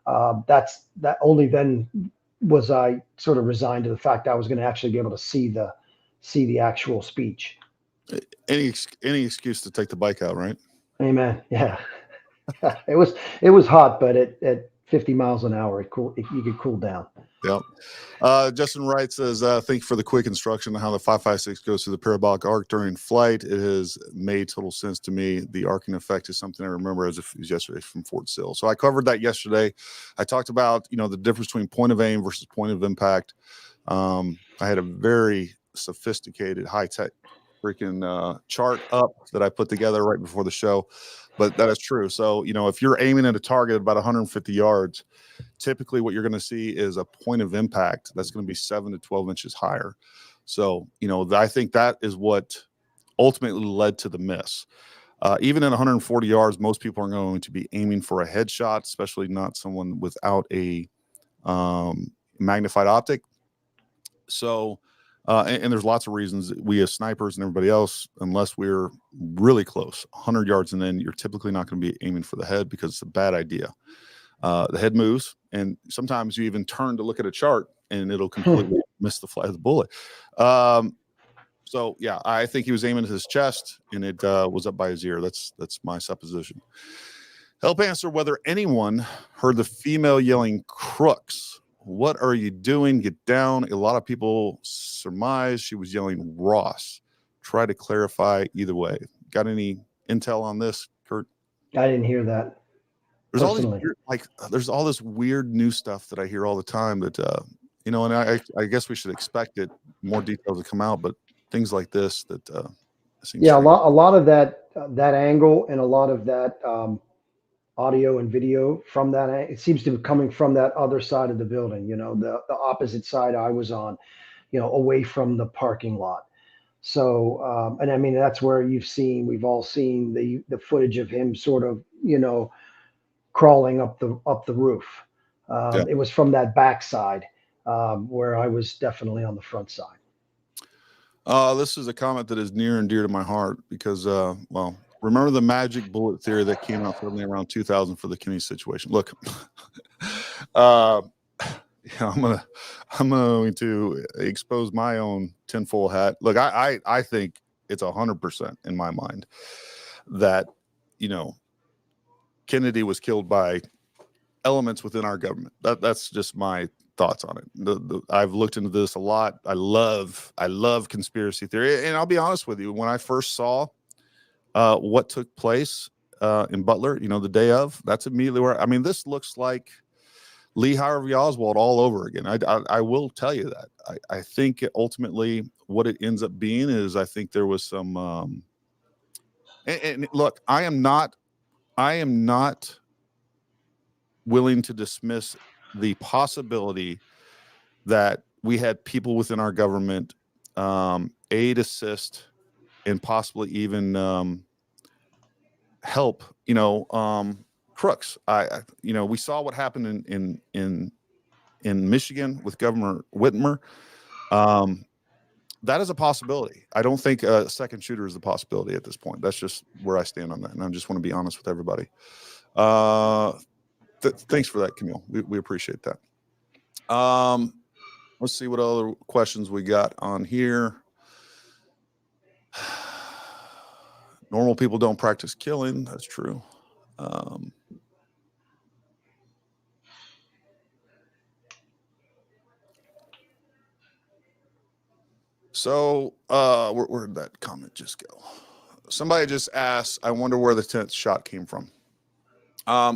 That only then was I sort of resigned to the fact I was going to actually be able to see the actual speech. Any excuse to take the bike out, right? Amen. Yeah. It was hot, but at 50 miles an hour, you could cool down. Yep. Justin Wright says, thank you for the quick instruction on how the 5.56 goes through the parabolic arc during flight. It has made total sense to me. The arcing effect is something I remember as if it was yesterday from Fort Sill. So I covered that yesterday. I talked about, the difference between point of aim versus point of impact. I had a very sophisticated high-tech freaking chart up that I put together right before the show, but that is true. So, if you're aiming at a target about 150 yards, typically what you're going to see is a point of impact that's going to be 7 to 12 inches higher. So, I think that is what ultimately led to the miss. Even at 140 yards, most people are going to be aiming for a headshot, especially not someone without a magnified optic. So, and there's lots of reasons we as snipers and everybody else, unless we're really close, 100 yards and then, you're typically not going to be aiming for the head because it's a bad idea. The head moves, and sometimes you even turn to look at a chart and it'll completely miss the flight of the bullet. So yeah, I think he was aiming at his chest, and it was up by his ear. That's my supposition. Help answer whether anyone heard the female yelling "crooks." What are you doing? Get down. A lot of people surmise she was yelling Ross. Try to clarify either way. Got any intel on this, Kurt? I didn't hear that. There's all these weird, there's all this weird new stuff that I hear all the time that, and I guess we should expect it, more details to come out, but things like this that, seems yeah, strange. a lot of that angle and a lot of that, audio and video from that. It seems to be coming from that other side of the building, the opposite side I was on, away from the parking lot. So, and I mean, that's where we've all seen the footage of him sort of, crawling up the roof. Yeah. It was from that backside, where I was definitely on the front side. This is a comment that is near and dear to my heart because, well, remember the magic bullet theory that came out suddenly around 2000 for the Kinney situation. Look, I'm going to expose my own tinfoil hat. Look, I think it's 100% in my mind that, Kennedy was killed by elements within our government. That's just my thoughts on it. I've looked into this a lot. I love conspiracy theory. And I'll be honest with you, when I first saw what took place in Butler, the day of, that's immediately where, I mean, this looks like Lee Harvey Oswald all over again. I will tell you that. I think ultimately what it ends up being is I think there was some and look, I am not willing to dismiss the possibility that we had people within our government aid, assist, and possibly even help, crooks. We saw what happened in Michigan with Governor Whitmer. That is a possibility. I don't think a second shooter is a possibility at this point. That's just where I stand on that, and I just want to be honest with everybody. Thanks for that, Camille. We appreciate that. Let's see what other questions we got on here. Normal people don't practice killing. That's true. So where did that comment just go? Somebody just asked, I wonder where the 10th shot came from.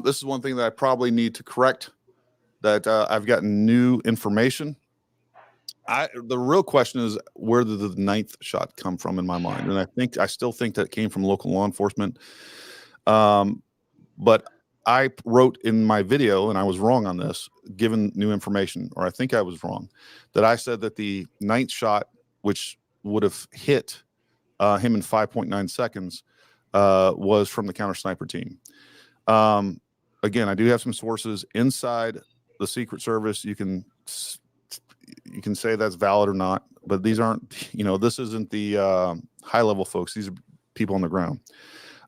This is one thing that I probably need to correct, that I've gotten new information. The real question is, where did the 9th shot come from in my mind? And I still think that it came from local law enforcement. But I wrote in my video, and I was wrong on this, given new information, or I think I was wrong, that I said that the 9th shot, which would have hit him in 5.9 seconds, was from the counter sniper team. Again, I do have some sources inside the Secret Service. You can say that's valid or not, but these aren't, this isn't the high level folks. These are people on the ground.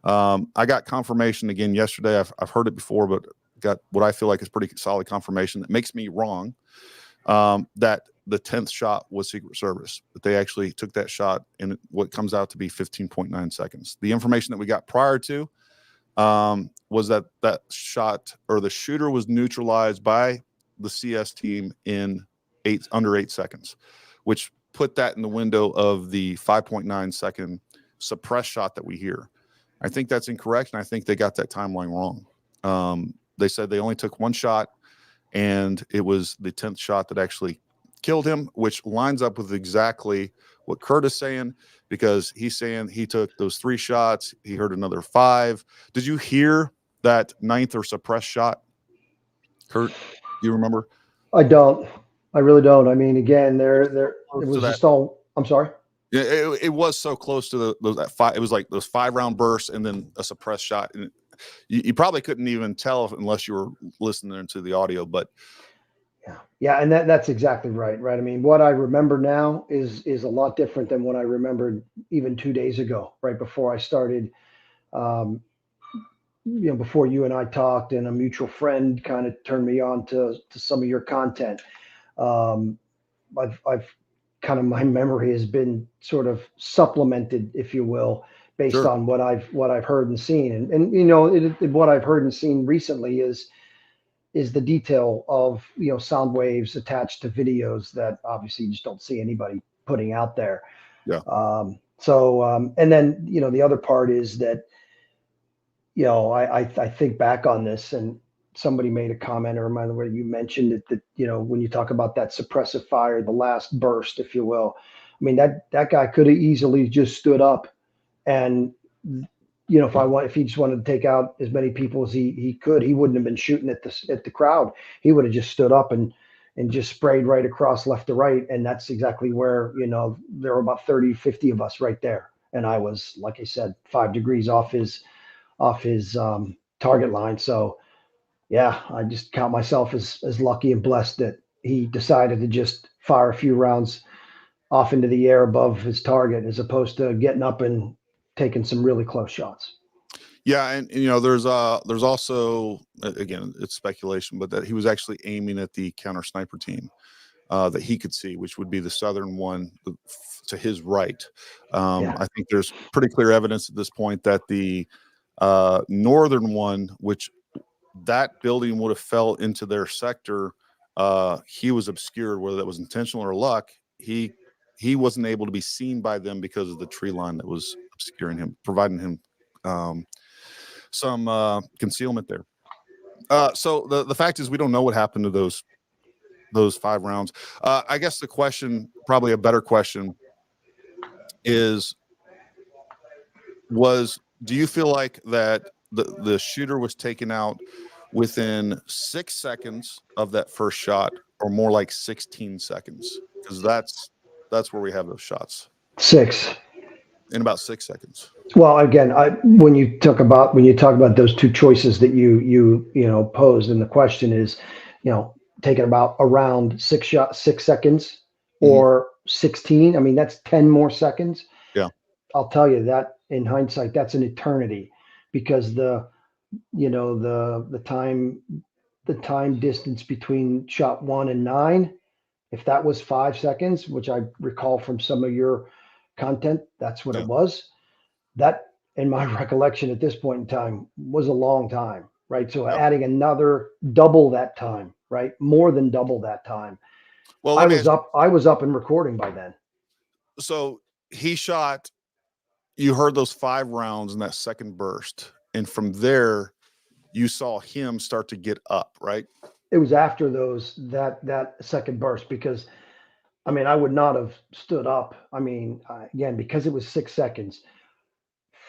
I got confirmation again yesterday. I've heard it before, but got what I feel like is pretty solid confirmation that makes me wrong, that the 10th shot was Secret Service, that they actually took that shot in what comes out to be 15.9 seconds. The information that we got prior to was that shot, or the shooter, was neutralized by the CS team in under 8 seconds, which put that in the window of the 5.9 second suppressed shot that we hear. I think that's incorrect, and I think they got that timeline wrong. They said they only took one shot, and it was the 10th shot that actually killed him, which lines up with exactly what Kurt is saying, because he's saying he took those 3 shots. He heard another 5. Did you hear that 9th or suppressed shot, Kurt? Do you remember? I don't. I really don't. I mean, again, it was just all. I'm sorry. Yeah, it was so close to that 5. It was like those 5-round bursts and then a suppressed shot, and you probably couldn't even tell unless you were listening to the audio. But yeah, and that's exactly right. I mean, what I remember now is a lot different than what I remembered even 2 days ago, right before I started. Before you and I talked, and a mutual friend kind of turned me on to some of your content. I've kind of, my memory has been sort of supplemented, if you will, based Sure. on what I've heard and seen. And what I've heard and seen recently is the detail of, sound waves attached to videos that obviously you just don't see anybody putting out there. Yeah. And then, the other part is that, I think back on this, and somebody made a comment, or reminder where you mentioned it, that, when you talk about that suppressive fire, the last burst, if you will, I mean, that guy could have easily just stood up and if he just wanted to take out as many people as he could, he wouldn't have been shooting at the crowd. He would have just stood up and just sprayed right across left to right. And that's exactly where, there were about 30, 50 of us right there. And I was, like I said, 5 degrees off his target line. So yeah, I just count myself as lucky and blessed that he decided to just fire a few rounds off into the air above his target, as opposed to getting up and taking some really close shots. Yeah, and there's also, again, it's speculation, but that he was actually aiming at the counter sniper team that he could see, which would be the southern one to his right. I think there's pretty clear evidence at this point that the northern one, which that building would have fell into their sector, he was obscured, whether that was intentional or luck. He wasn't able to be seen by them because of the tree line that was obscuring him, providing him some concealment there. So the fact is, we don't know what happened to those 5 rounds. I guess the question, probably a better question, is do you feel like that the shooter was taken out within 6 seconds of that first shot, or more like 16 seconds? Because that's where we have those shots. 6. In about 6 seconds. Well, again, when you talk about those two choices that you posed, and the question is, taking about around 6 seconds or 16. I mean, that's 10 more seconds. Yeah. I'll tell you that in hindsight, that's an eternity, because the time distance between shot 1 and 9, if that was 5 seconds, which I recall from some of your content, that's what it was. That, in my recollection at this point in time, was a long time, right? So adding another double that time, right? More than double that time. Well, I was up and recording by then. So he shot, you heard those 5 rounds in that second burst, and from there you saw him start to get up, right? It was after that second burst, because I mean, I would not have stood up. I mean, again, because it was 6 seconds.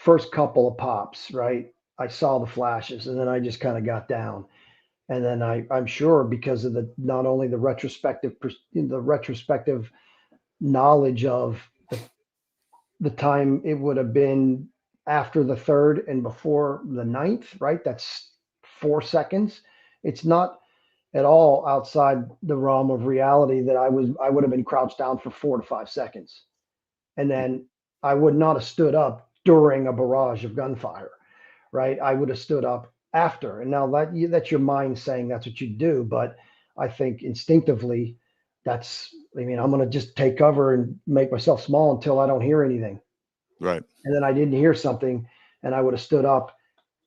First couple of pops, right? I saw the flashes, and then I just kind of got down. And then I'm sure, because of not only the retrospective knowledge of the time it would have been after the 3rd and before the 9th, right? That's 4 seconds. It's not at all outside the realm of reality that I would have been crouched down for 4 to 5 seconds. And then I would not have stood up during a barrage of gunfire, right? I would have stood up after. And now that's your mind saying that's what you do. But I think instinctively, I'm going to just take cover and make myself small until I don't hear anything. Right. And then I didn't hear something, and I would have stood up.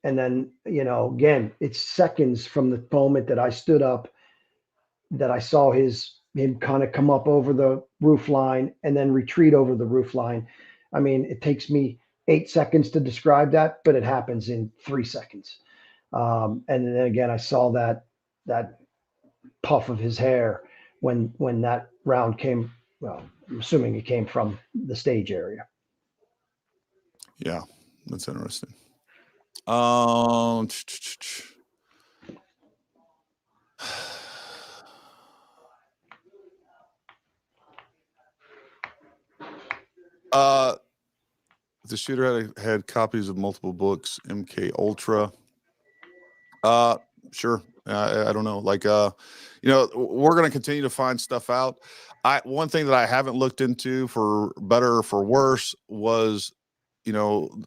And then, again, it's seconds from the moment that I stood up that I saw him kind of come up over the roof line and then retreat over the roof line. I mean, it takes me 8 seconds to describe that, but it happens in 3 seconds. And then again, I saw that puff of his hair when that round came. Well, I'm assuming it came from the stage area. Yeah, that's interesting. The shooter had copies of multiple books, MK Ultra. Sure. I don't know. Like, we're going to continue to find stuff out. One thing that I haven't looked into, for better or for worse, was, and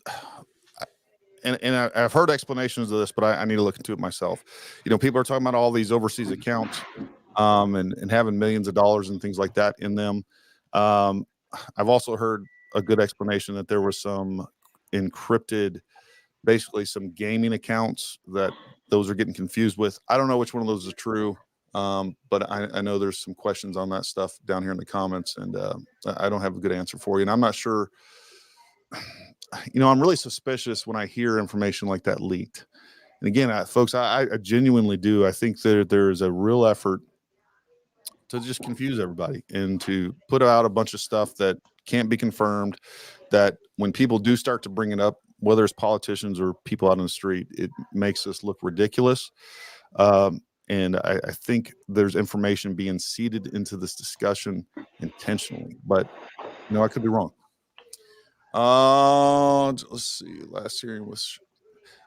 I've heard explanations of this, but I need to look into it myself. People are talking about all these overseas accounts, and having millions of dollars and things like that in them. I've also heard a good explanation that there was some encrypted, basically some gaming accounts that those are getting confused with. I don't know which one of those is true. But I know there's some questions on that stuff down here in the comments, and I don't have a good answer for you. And I'm not sure, I'm really suspicious when I hear information like that leaked. And again, folks, I genuinely do. I think that there's a real effort to just confuse everybody and to put out a bunch of stuff that can't be confirmed, that when people do start to bring it up, whether it's politicians or people out on the street, it makes us look ridiculous. And I think there's information being seeded into this discussion intentionally, but I could be wrong. Let's see. Last hearing was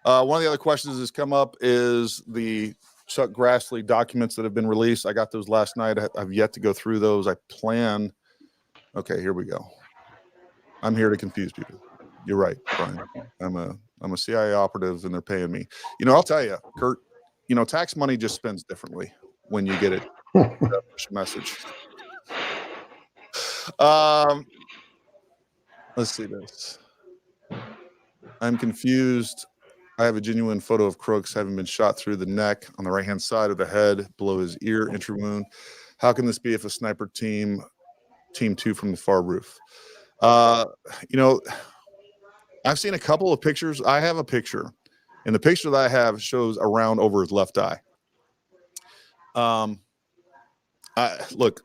one of the other questions that's come up is the Chuck Grassley documents that have been released. I got those last night. I've yet to go through those. I plan. Okay, here we go. I'm here to confuse people. You're right, Brian. I'm a CIA operative, and they're paying me. I'll tell you, Kurt. Tax money just spends differently when you get it. Push a message. Let's see this. I'm confused. I have a genuine photo of Crooks having been shot through the neck on the right-hand side of the head, below his ear, entry wound. How can this be if a sniper team 2 from the far roof? I've seen a couple of pictures. I have a picture, and the picture that I have shows a round over his left eye. Look,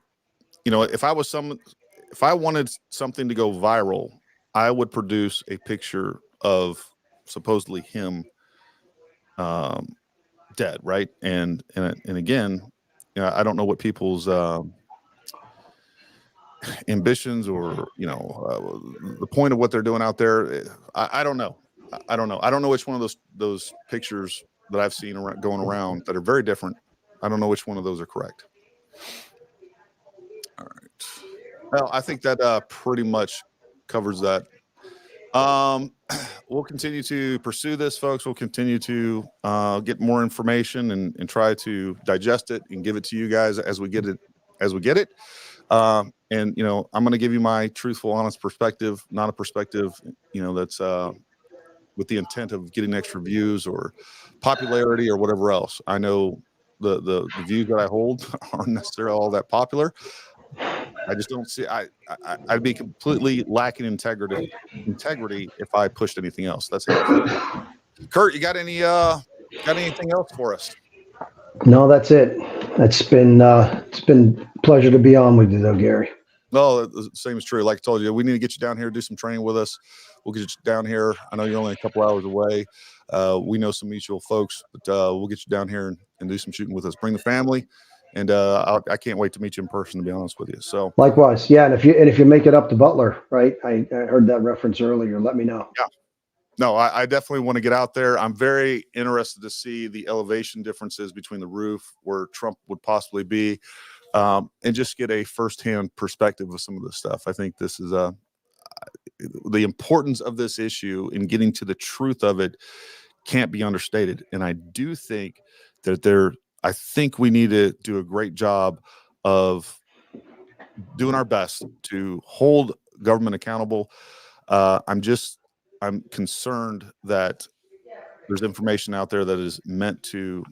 if I wanted something to go viral, I would produce a picture of supposedly him dead, right? And again, I don't know what people's ambitions or the point of what they're doing out there. I don't know. I don't know which one of those pictures that I've seen going around that are very different. I don't know which one of those are correct. All right. Well, I think that pretty much covers that. We'll continue to pursue this, folks. We'll continue to get more information and try to digest it and give it to you guys as we get it. And I'm going to give you my truthful, honest perspective, not a perspective, that's with the intent of getting extra views or popularity or whatever else. I know the views that I hold aren't necessarily all that popular. I just don't see. I'd be completely lacking integrity if I pushed anything else. That's how I feel. Kurt, you got anything else for us? No, that's it. It's been a pleasure to be on with you, though, Gary. No, the same is true. Like I told you, we need to get you down here, do some training with us. We'll get you down here. I know you're only a couple hours away. We know some mutual folks, but we'll get you down here and do some shooting with us. Bring the family, and I can't wait to meet you in person, to be honest with you. So likewise, yeah. And if you make it up to Butler, right? I heard that reference earlier. Let me know. Yeah. No, I definitely want to get out there. I'm very interested to see the elevation differences between the roof where Trump would possibly be, and just get a firsthand perspective of some of this stuff. I think this is the importance of this issue and getting to the truth of it can't be understated. And I do think that I think we need to do a great job of doing our best to hold government accountable. I'm concerned that there's information out there that is meant to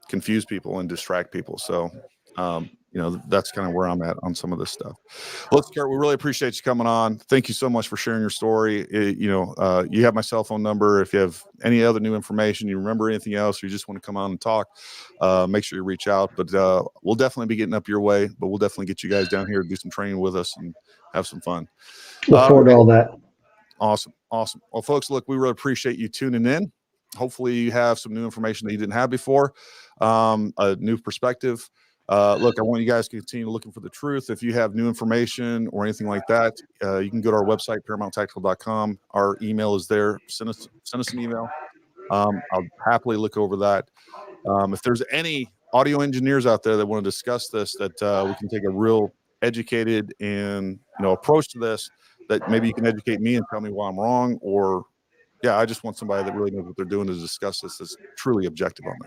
confuse people and distract people. So, that's kind of where I'm at on some of this stuff. Well, Kurt, we really appreciate you coming on. Thank you so much for sharing your story. You have my cell phone number. If you have any other new information, you remember anything else, or you just want to come on and talk, make sure you reach out. But we'll definitely be getting up your way, but we'll definitely get you guys down here to do some training with us and have some fun. Look forward to all that. Awesome. Well, folks, look, we really appreciate you tuning in. Hopefully you have some new information that you didn't have before, a new perspective. Look, I want you guys to continue looking for the truth. If you have new information or anything like that, you can go to our website, ParamountTactical.com. Our email is there. Send us an email. I'll happily look over that. If there's any audio engineers out there that want to discuss this, that we can take a real educated and approach to this, that maybe you can educate me and tell me why I'm wrong, or I just want somebody that really knows what they're doing to discuss this that's truly objective on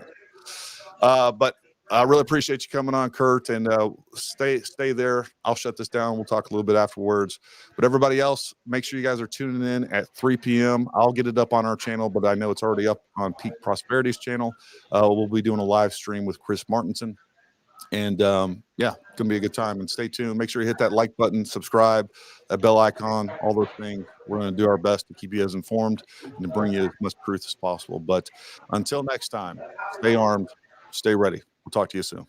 that. But I really appreciate you coming on, Kurt, and stay there. I'll shut this down. We'll talk a little bit afterwards. But everybody else, make sure you guys are tuning in at 3 p.m. I'll get it up on our channel, but I know it's already up on Peak Prosperity's channel. We'll be doing a live stream with Chris Martinson. And it's gonna be a good time. And stay tuned. Make sure you hit that like button, subscribe, that bell icon, all those things. We're gonna do our best to keep you as informed and to bring you as much truth as possible. But until next time, stay armed, stay ready. We'll talk to you soon.